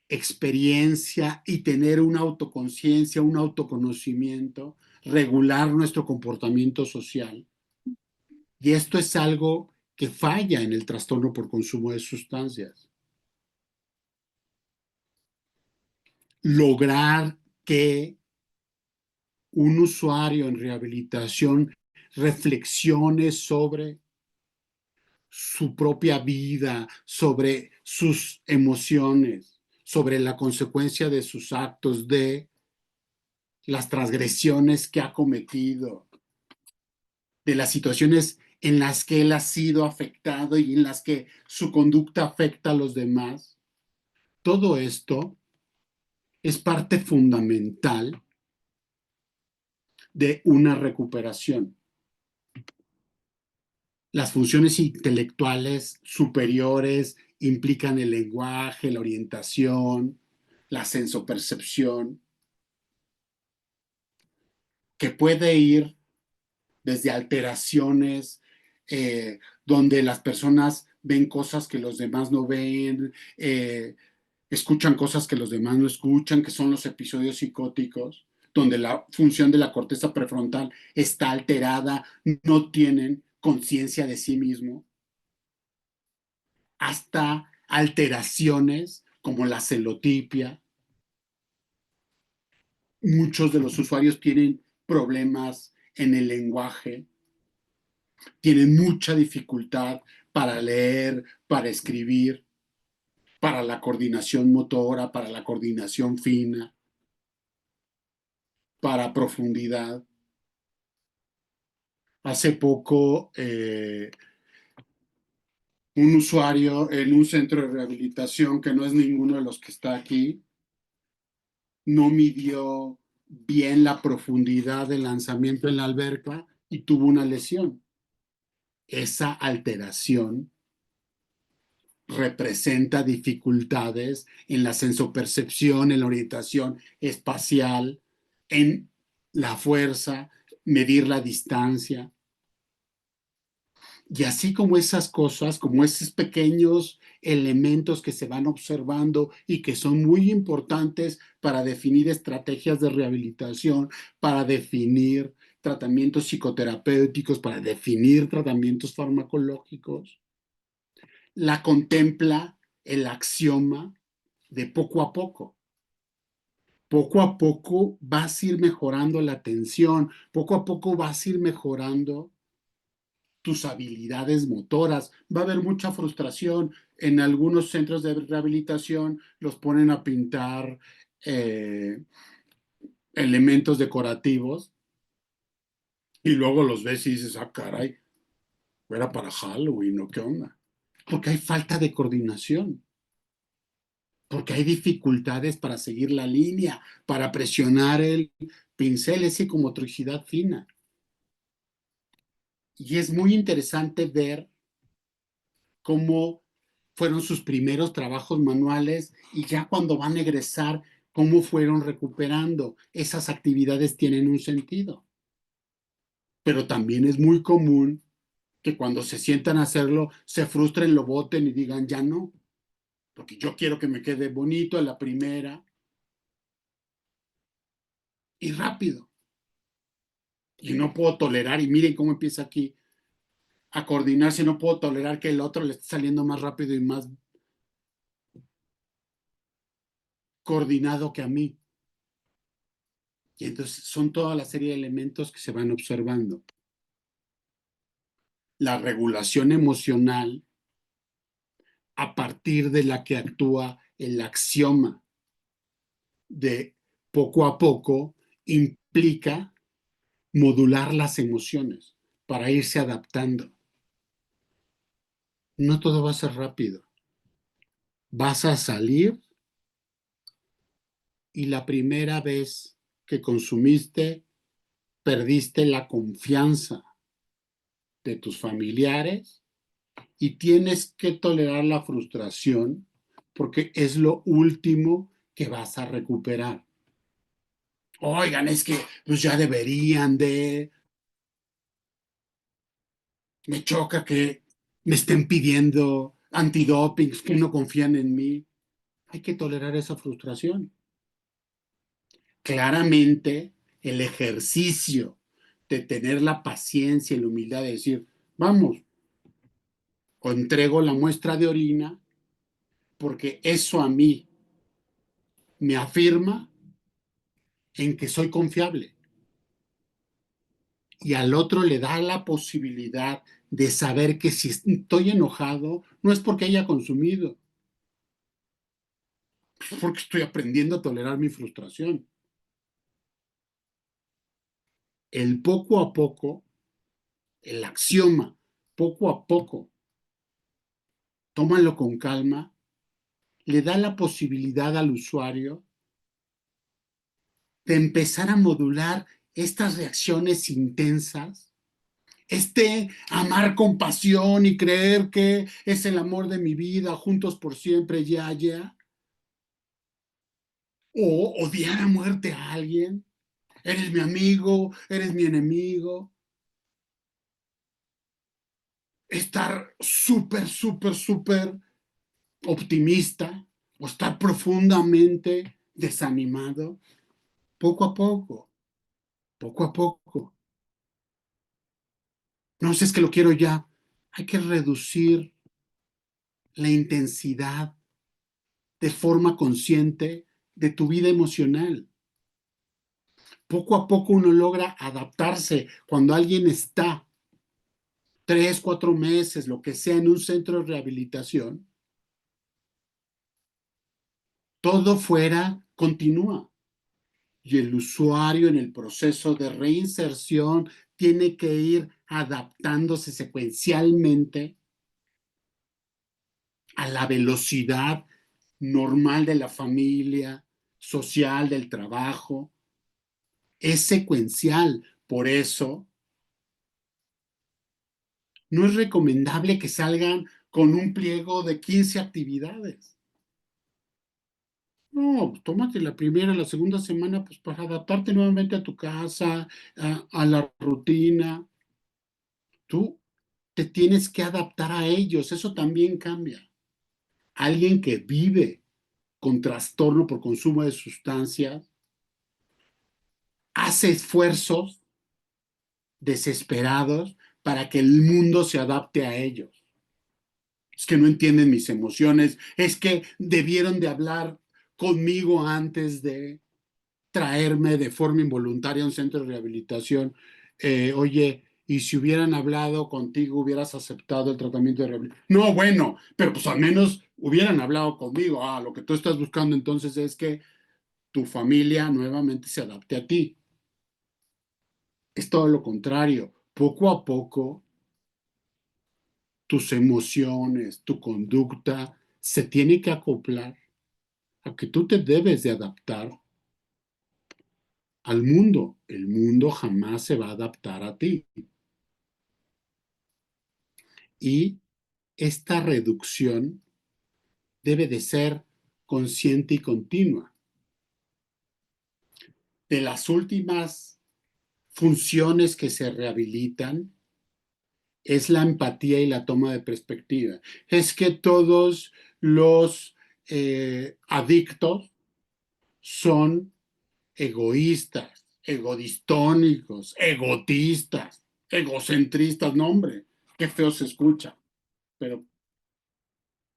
experiencia y tener una autoconciencia, un autoconocimiento, regular nuestro comportamiento social. Y esto es algo que falla en el trastorno por consumo de sustancias. Lograr que un usuario en rehabilitación reflexione sobre su propia vida, sobre sus emociones, sobre la consecuencia de sus actos, de las transgresiones que ha cometido, de las situaciones en las que él ha sido afectado y en las que su conducta afecta a los demás. Todo esto es parte fundamental de una recuperación. Las funciones intelectuales superiores implican el lenguaje, la orientación, la sensopercepción, que puede ir desde alteraciones donde las personas ven cosas que los demás no ven, escuchan cosas que los demás no escuchan, que son los episodios psicóticos, donde la función de la corteza prefrontal está alterada, no tienen conciencia de sí mismo, hasta alteraciones como la celotipia. Muchos de los usuarios tienen problemas en el lenguaje, tienen mucha dificultad para leer, para escribir, para la coordinación motora, para la coordinación fina, para profundidad. Hace poco, un usuario en un centro de rehabilitación, que no es ninguno de los que está aquí, no midió bien la profundidad del lanzamiento en la alberca y tuvo una lesión. Esa alteración representa dificultades en la sensopercepción, en la orientación espacial, en la fuerza, medir la distancia. Y así como esas cosas, como esos pequeños elementos que se van observando y que son muy importantes para definir estrategias de rehabilitación, para definir tratamientos psicoterapéuticos, para definir tratamientos farmacológicos, la contempla el axioma de poco a poco. Poco a poco vas a ir mejorando la atención, poco a poco vas a ir mejorando tus habilidades motoras. Va a haber mucha frustración. En algunos centros de rehabilitación los ponen a pintar elementos decorativos y luego los ves y dices, ah, caray, era para Halloween, ¿o qué onda? Porque hay falta de coordinación, porque hay dificultades para seguir la línea, para presionar el pincel, es psicomotricidad fina. Y es muy interesante ver cómo fueron sus primeros trabajos manuales y ya cuando van a egresar, cómo fueron recuperando. Esas actividades tienen un sentido. Pero también es muy común que cuando se sientan a hacerlo, se frustren, lo boten y digan, ya no, porque yo quiero que me quede bonito a la primera y rápido. Y no puedo tolerar, y miren cómo empieza aquí a coordinarse, no puedo tolerar que el otro le esté saliendo más rápido y más coordinado que a mí. Y entonces son toda la serie de elementos que se van observando. La regulación emocional a partir de la que actúa el axioma de poco a poco implica modular las emociones para irse adaptando. No todo va a ser rápido. Vas a salir y la primera vez que consumiste, perdiste la confianza de tus familiares y tienes que tolerar la frustración porque es lo último que vas a recuperar. Oigan, es que pues ya deberían de... Me choca que me estén pidiendo antidopings, que no confían en mí. Hay que tolerar esa frustración. Claramente, el ejercicio de tener la paciencia y la humildad de decir, vamos, o entrego la muestra de orina, porque eso a mí me afirma en que soy confiable. Y al otro le da la posibilidad de saber que si estoy enojado, no es porque haya consumido, es porque estoy aprendiendo a tolerar mi frustración. El poco a poco, el axioma, poco a poco, tómalo con calma, le da la posibilidad al usuario de empezar a modular estas reacciones intensas, amar con pasión y creer que es el amor de mi vida, juntos por siempre, ya, ya, o odiar a muerte a alguien, eres mi amigo, eres mi enemigo, estar súper, súper, súper optimista o estar profundamente desanimado, poco a poco, poco a poco. No sé, es que lo quiero ya. Hay que reducir la intensidad de forma consciente de tu vida emocional. Poco a poco uno logra adaptarse. Cuando alguien está 3, 4 meses, lo que sea, en un centro de rehabilitación, todo fuera continúa. Y el usuario en el proceso de reinserción tiene que ir adaptándose secuencialmente a la velocidad normal de la familia, social, del trabajo. Es secuencial. Por eso, no es recomendable que salgan con un pliego de 15 actividades. No, tómate la primera, la segunda semana, pues para adaptarte nuevamente a tu casa, a la rutina. Tú te tienes que adaptar a ellos, eso también cambia. Alguien que vive con trastorno por consumo de sustancias hace esfuerzos desesperados para que el mundo se adapte a ellos. Es que no entienden mis emociones, es que debieron de hablar conmigo antes de traerme de forma involuntaria a un centro de rehabilitación. Oye, y si hubieran hablado contigo, hubieras aceptado el tratamiento de rehabilitación. No, bueno, pero pues al menos hubieran hablado conmigo. Ah, lo que tú estás buscando entonces es que tu familia nuevamente se adapte a ti. Es todo lo contrario. Poco a poco, tus emociones, tu conducta se tiene que acoplar a que tú te debes de adaptar al mundo. El mundo jamás se va a adaptar a ti. Y esta reducción debe de ser consciente y continua. De las últimas funciones que se rehabilitan es la empatía y la toma de perspectiva. Es que todos los adictos son egoístas, egodistónicos, egotistas, egocentristas. No, hombre, qué feo se escucha, pero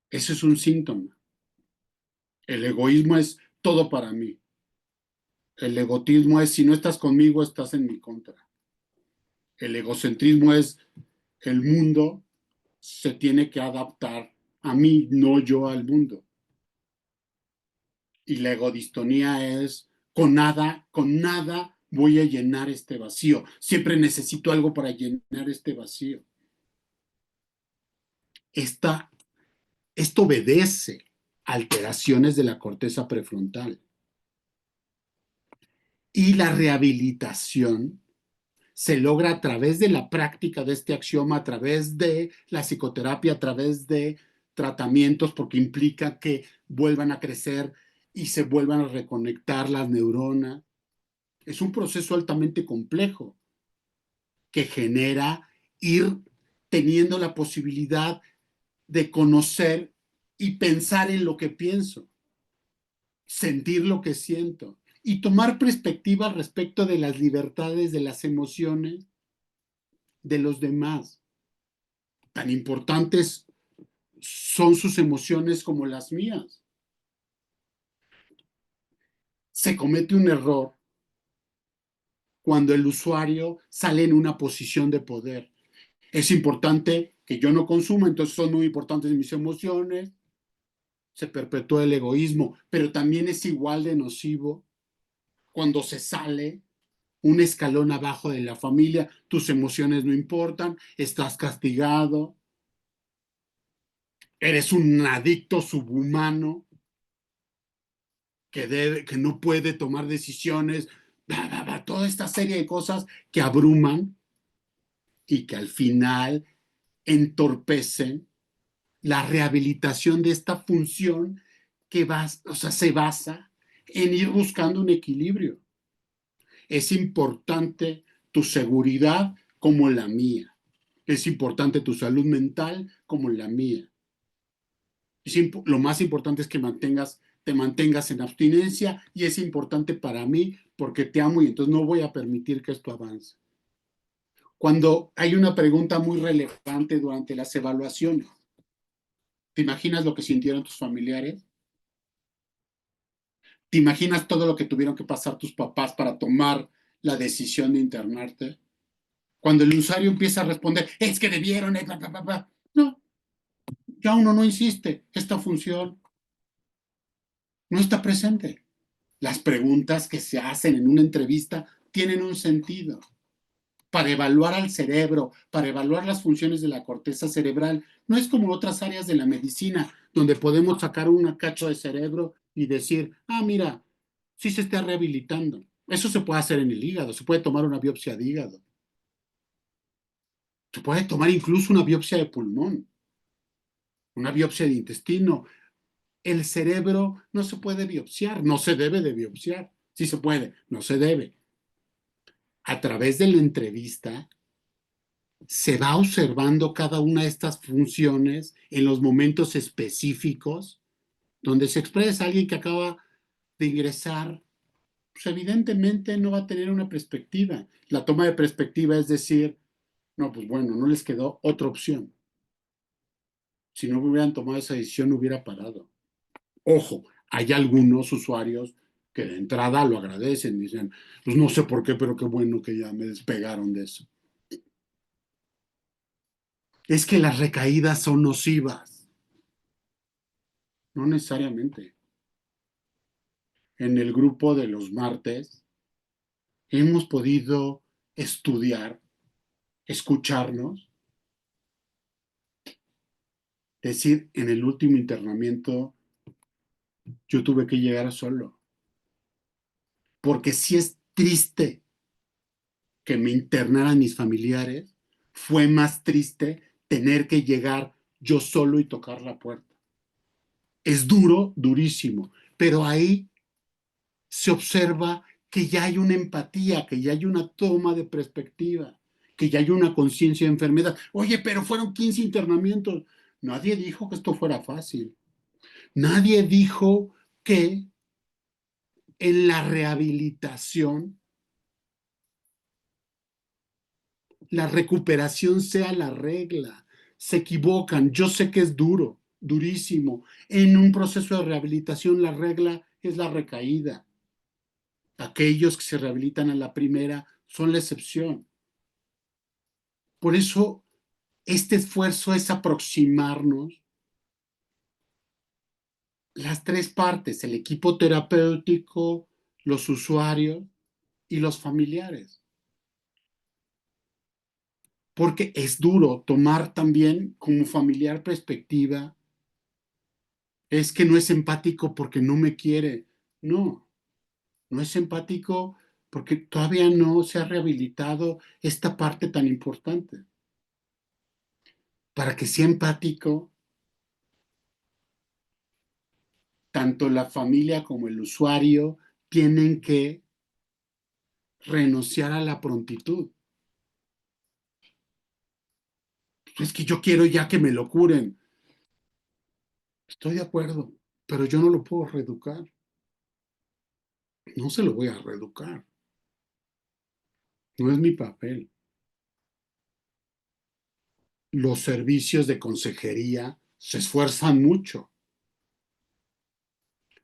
eso es un síntoma. El egoísmo es todo para mí. El egotismo es, si no estás conmigo, estás en mi contra. El egocentrismo es, el mundo se tiene que adaptar a mí, no yo al mundo. Y la egodistonía es, con nada voy a llenar este vacío. Siempre necesito algo para llenar este vacío. Esto obedece a alteraciones de la corteza prefrontal. Y la rehabilitación se logra a través de la práctica de este axioma, a través de la psicoterapia, a través de tratamientos, porque implica que vuelvan a crecer y se vuelvan a reconectar las neuronas. Es un proceso altamente complejo que genera ir teniendo la posibilidad de conocer y pensar en lo que pienso, sentir lo que siento y tomar perspectiva respecto de las libertades, de las emociones de los demás. Tan importantes son sus emociones como las mías. Se comete un error cuando el usuario sale en una posición de poder. Es importante que yo no consuma, entonces son muy importantes mis emociones, se perpetúa el egoísmo, pero también es igual de nocivo cuando se sale un escalón abajo de la familia, tus emociones no importan, estás castigado, eres un adicto subhumano que no puede tomar decisiones, toda esta serie de cosas que abruman y que al final entorpecen la rehabilitación de esta función que se basa en ir buscando un equilibrio. Es importante tu seguridad como la mía. Es importante tu salud mental como la mía. Lo más importante es que te mantengas en abstinencia y es importante para mí porque te amo y entonces no voy a permitir que esto avance. Cuando hay una pregunta muy relevante durante las evaluaciones, ¿te imaginas lo que sintieron tus familiares? ¿Te imaginas todo lo que tuvieron que pasar tus papás para tomar la decisión de internarte? Cuando el usuario empieza a responder, es que debieron, no, ya uno no insiste, esta función No está presente. Las preguntas que se hacen en una entrevista tienen un sentido para evaluar al cerebro, para evaluar las funciones de la corteza cerebral. No es como otras áreas de la medicina, donde podemos sacar un cacho de cerebro y decir, ah, mira, sí se está rehabilitando. Eso se puede hacer en el hígado, se puede tomar una biopsia de hígado. Se puede tomar incluso una biopsia de pulmón, una biopsia de intestino. El cerebro no se puede biopsiar, no se debe de biopsiar. Sí se puede, no se debe. A través de la entrevista se va observando cada una de estas funciones en los momentos específicos donde se expresa alguien que acaba de ingresar, pues evidentemente no va a tener una perspectiva. La toma de perspectiva es decir, no, pues bueno, no les quedó otra opción. Si no hubieran tomado esa decisión, no hubiera parado. Ojo, hay algunos usuarios que de entrada lo agradecen, dicen, pues no sé por qué, pero qué bueno que ya me despegaron de eso. Es que las recaídas son nocivas. No necesariamente. En el grupo de los martes hemos podido estudiar, escucharnos, decir, en el último internamiento yo tuve que llegar solo, porque si es triste que me internaran mis familiares, fue más triste tener que llegar yo solo y tocar la puerta. Es duro, durísimo, pero ahí se observa que ya hay una empatía, que ya hay una toma de perspectiva, que ya hay una conciencia de enfermedad. Oye, pero fueron 15 internamientos. Nadie dijo que esto fuera fácil. Nadie dijo que en la rehabilitación la recuperación sea la regla. Se equivocan. Yo sé que es duro, durísimo. En un proceso de rehabilitación la regla es la recaída. Aquellos que se rehabilitan a la primera son la excepción. Por eso, este esfuerzo es aproximarnos las tres partes, el equipo terapéutico, los usuarios y los familiares. Porque es duro tomar también como familiar perspectiva, es que no es empático porque no me quiere. No, no es empático porque todavía no se ha rehabilitado esta parte tan importante. Para que sea empático, tanto la familia como el usuario tienen que renunciar a la prontitud. Es que yo quiero ya que me lo curen. Estoy de acuerdo, pero yo no lo puedo reeducar. No se lo voy a reeducar. No es mi papel. Los servicios de consejería se esfuerzan mucho.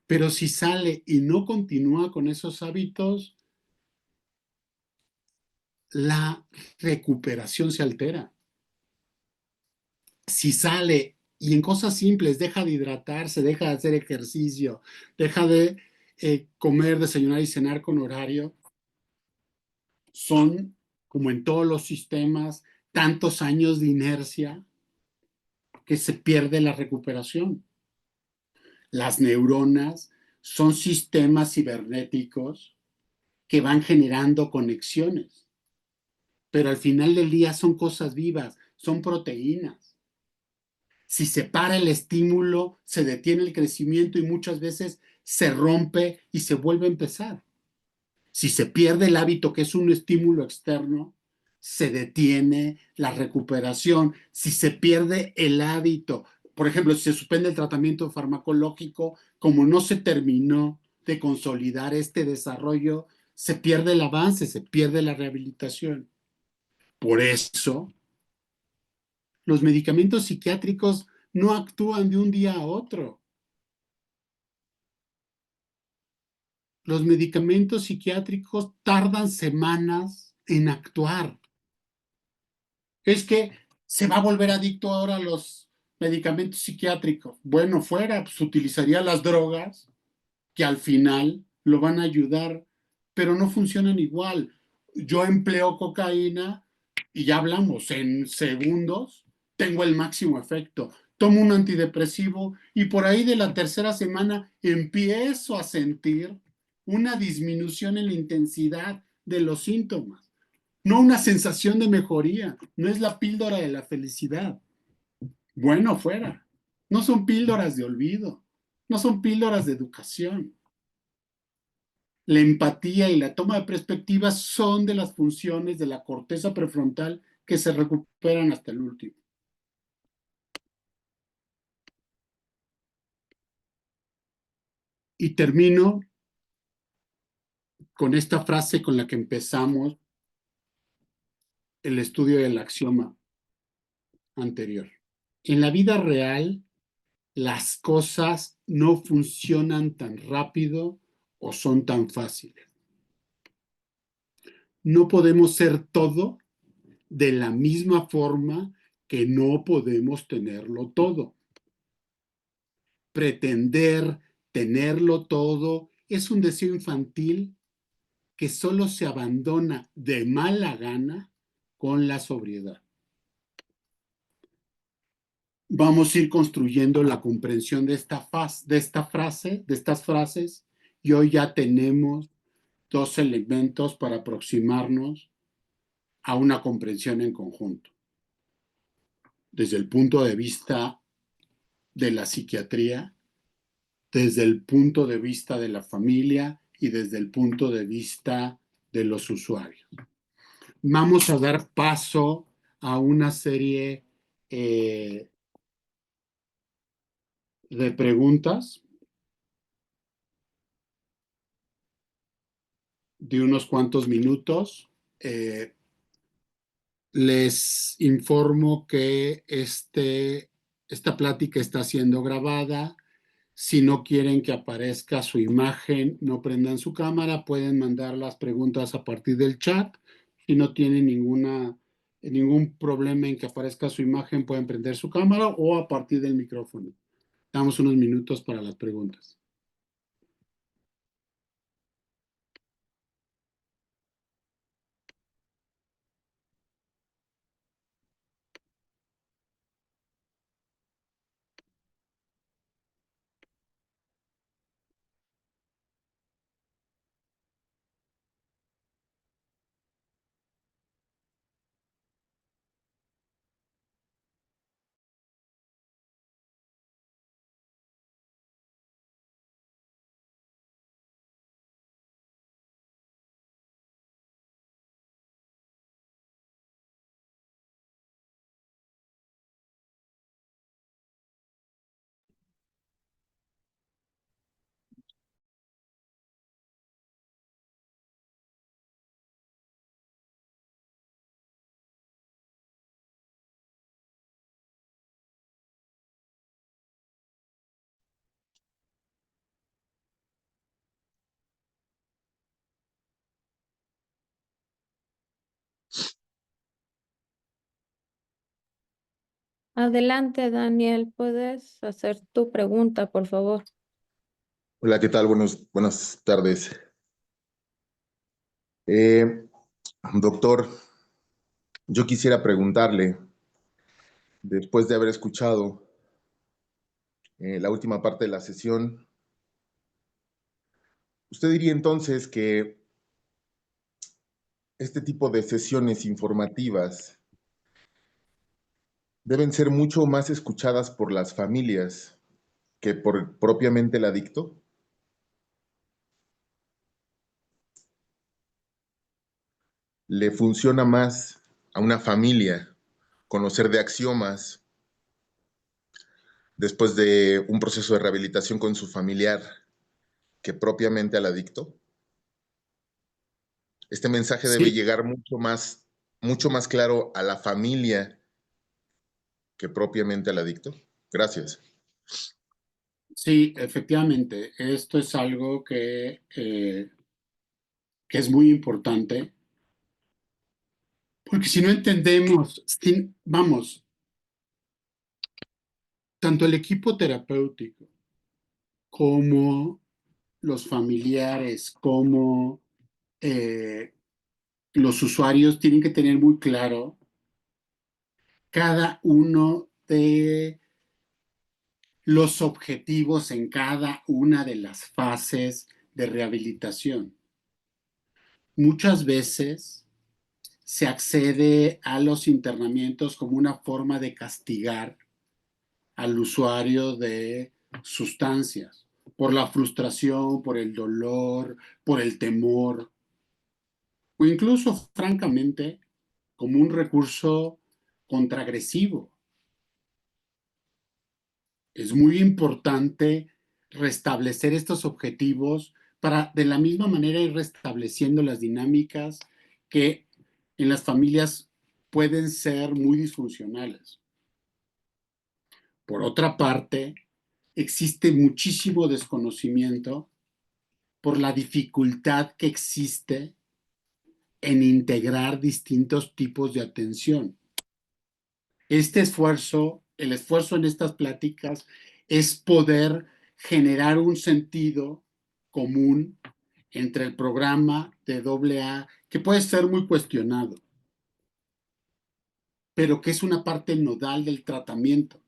Pero si sale y no continúa con esos hábitos, la recuperación se altera. Si sale y en cosas simples deja de hidratarse, deja de hacer ejercicio, deja de comer, desayunar y cenar con horario, son, como en todos los sistemas, tantos años de inercia que se pierde la recuperación. Las neuronas son sistemas cibernéticos que van generando conexiones, pero al final del día son cosas vivas, son proteínas. Si se para el estímulo, se detiene el crecimiento y muchas veces se rompe y se vuelve a empezar. Si se pierde el hábito, que es un estímulo externo, se detiene la recuperación. Si se pierde el hábito, por ejemplo, si se suspende el tratamiento farmacológico, como no se terminó de consolidar este desarrollo, se pierde el avance, se pierde la rehabilitación. Por eso, los medicamentos psiquiátricos no actúan de un día a otro. Los medicamentos psiquiátricos tardan semanas en actuar. Es que se va a volver adicto ahora a los medicamentos psiquiátricos. Bueno, fuera, pues utilizaría las drogas que al final lo van a ayudar, pero no funcionan igual. Yo empleo cocaína y ya hablamos, en segundos tengo el máximo efecto. Tomo un antidepresivo y por ahí de la tercera semana empiezo a sentir una disminución en la intensidad de los síntomas, no una sensación de mejoría. No es la píldora de la felicidad. Bueno, fuera. No son píldoras de olvido, no son píldoras de educación. La empatía y la toma de perspectiva son de las funciones de la corteza prefrontal que se recuperan hasta el último. Y termino con esta frase con la que empezamos el estudio del axioma anterior. En la vida real, las cosas no funcionan tan rápido o son tan fáciles. No podemos ser todo de la misma forma que no podemos tenerlo todo. Pretender tenerlo todo es un deseo infantil que solo se abandona de mala gana con la sobriedad. Vamos a ir construyendo la comprensión de estas frases, y hoy ya tenemos 2 elementos para aproximarnos a una comprensión en conjunto. Desde el punto de vista de la psiquiatría, desde el punto de vista de la familia y desde el punto de vista de los usuarios. Vamos a dar paso a una serie de preguntas de unos cuantos minutos. Les informo que esta plática está siendo grabada. Si no quieren que aparezca su imagen, no prendan su cámara, pueden mandar las preguntas a partir del chat. Si no tienen ningún problema en que aparezca su imagen, pueden prender su cámara o a partir del micrófono. Damos unos minutos para las preguntas. Adelante, Daniel, puedes hacer tu pregunta, por favor. Hola, ¿qué tal? Buenas tardes. Doctor, yo quisiera preguntarle, después de haber escuchado la última parte de la sesión, ¿usted diría entonces que este tipo de sesiones informativas deben ser mucho más escuchadas por las familias que por propiamente el adicto? ¿Le funciona más a una familia conocer de axiomas después de un proceso de rehabilitación con su familiar que propiamente al adicto? Este mensaje debe llegar mucho más claro a la familia que propiamente al adicto. Gracias. Sí, efectivamente, esto es algo que es muy importante, porque si no entendemos, vamos, tanto el equipo terapéutico como los familiares como los usuarios tienen que tener muy claro cada uno de los objetivos en cada una de las fases de rehabilitación. Muchas veces se accede a los internamientos como una forma de castigar al usuario de sustancias, por la frustración, por el dolor, por el temor, o incluso, francamente, como un recurso contraagresivo. Es muy importante restablecer estos objetivos para de la misma manera ir restableciendo las dinámicas que en las familias pueden ser muy disfuncionales. Por otra parte, existe muchísimo desconocimiento por la dificultad que existe en integrar distintos tipos de atención. Este esfuerzo, el esfuerzo en estas pláticas es poder generar un sentido común entre el programa de AA, que puede ser muy cuestionado, pero que es una parte nodal del tratamiento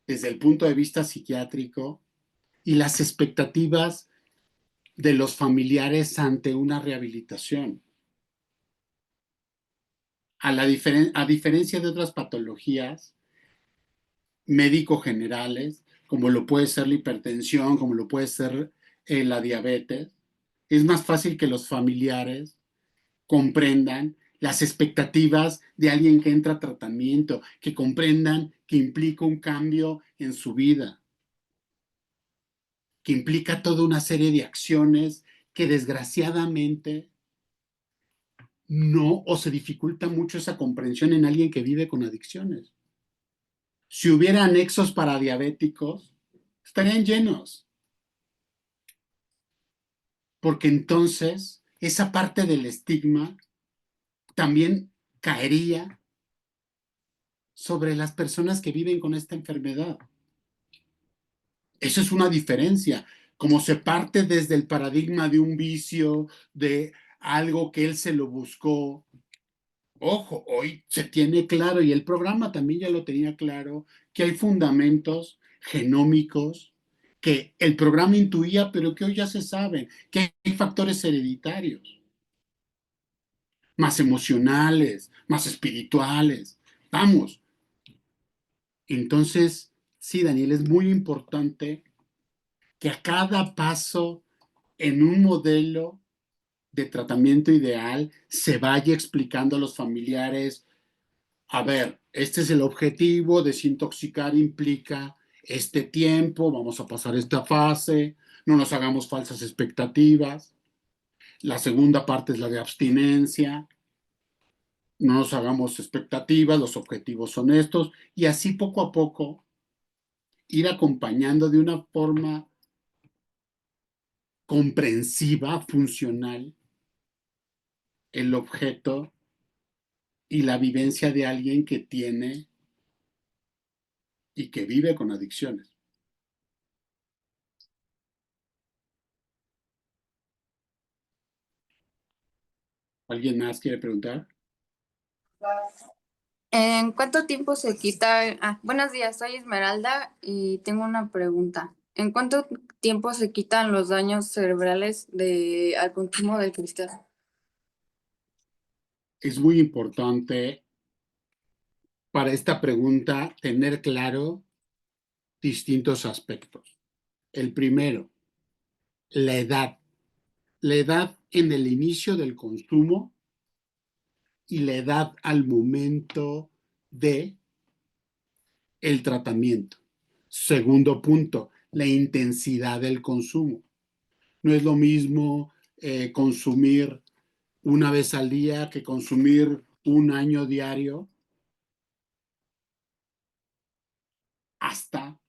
desde el punto de vista psiquiátrico y las expectativas de los familiares ante una rehabilitación. A diferencia de otras patologías médico-generales, como lo puede ser la hipertensión, como lo puede ser la diabetes, es más fácil que los familiares comprendan las expectativas de alguien que entra a tratamiento, que comprendan que implica un cambio en su vida, que implica toda una serie de acciones que desgraciadamente no, o se dificulta mucho esa comprensión en alguien que vive con adicciones. Si hubiera anexos para diabéticos, estarían llenos. Porque entonces esa parte del estigma también caería sobre las personas que viven con esta enfermedad. Eso es una diferencia. Como se parte desde el paradigma de un vicio, de algo que él se lo buscó. Ojo, hoy se tiene claro, y el programa también ya lo tenía claro, que hay fundamentos genómicos que el programa intuía, pero que hoy ya se saben, que hay factores hereditarios, más emocionales, más espirituales. Vamos. Entonces, sí, Daniel, es muy importante que a cada paso en un modelo de tratamiento ideal se vaya explicando a los familiares, a ver, este es el objetivo, desintoxicar implica este tiempo, vamos a pasar esta fase, no nos hagamos falsas expectativas. La segunda parte es la de abstinencia, no nos hagamos expectativas, los objetivos son estos, y así poco a poco ir acompañando de una forma comprensiva, funcional, el objeto y la vivencia de alguien que tiene y que vive con adicciones. ¿Alguien más quiere preguntar? ¿En cuánto tiempo se quita? Buenos días, soy Esmeralda y tengo una pregunta. ¿En cuánto tiempo se quitan los daños cerebrales al consumo del cristal? Es muy importante para esta pregunta tener claro distintos aspectos. El primero, la edad. La edad en el inicio del consumo y la edad al momento de el tratamiento. Segundo punto, la intensidad del consumo. No es lo mismo consumir una vez al día que consumir un año diario hasta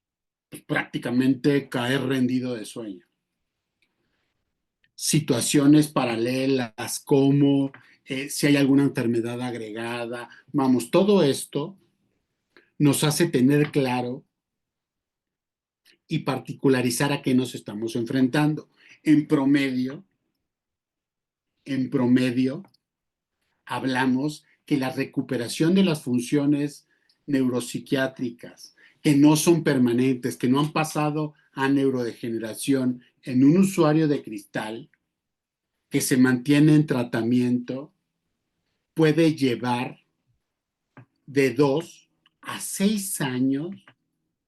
pues, prácticamente caer rendido de sueño. Situaciones paralelas como si hay alguna enfermedad agregada, vamos, todo esto nos hace tener claro y particularizar a qué nos estamos enfrentando. En promedio, hablamos que la recuperación de las funciones neuropsiquiátricas que no son permanentes, que no han pasado a neurodegeneración en un usuario de cristal que se mantiene en tratamiento, puede llevar de 2 a 6 años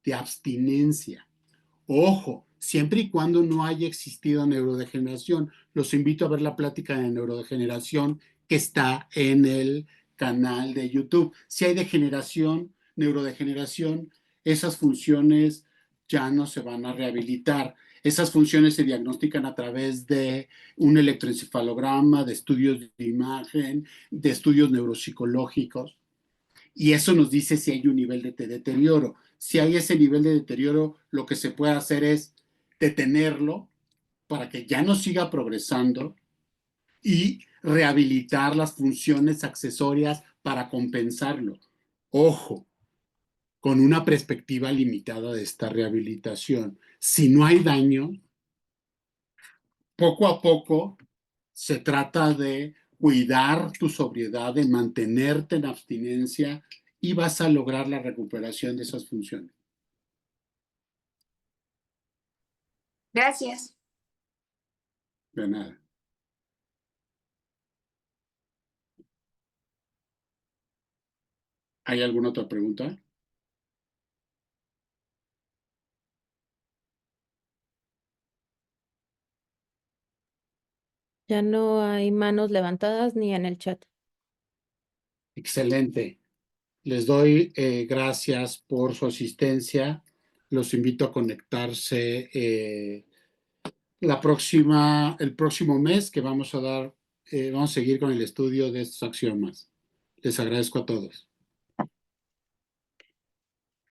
de abstinencia. Ojo, siempre y cuando no haya existido neurodegeneración. Los invito a ver la plática de neurodegeneración que está en el canal de YouTube. Si hay neurodegeneración, esas funciones ya no se van a rehabilitar. Esas funciones se diagnostican a través de un electroencefalograma, de estudios de imagen, de estudios neuropsicológicos. Y eso nos dice si hay un nivel de deterioro. Si hay ese nivel de deterioro, lo que se puede hacer es detenerlo para que ya no siga progresando y rehabilitar las funciones accesorias para compensarlo. Ojo, con una perspectiva limitada de esta rehabilitación. Si no hay daño, poco a poco se trata de cuidar tu sobriedad, de mantenerte en abstinencia y vas a lograr la recuperación de esas funciones. Gracias. De nada. ¿Hay alguna otra pregunta? Ya no hay manos levantadas ni en el chat. Excelente. Les doy gracias por su asistencia. Los invito a conectarse el próximo mes que vamos a seguir con el estudio de estos axiomas. Les agradezco a todos.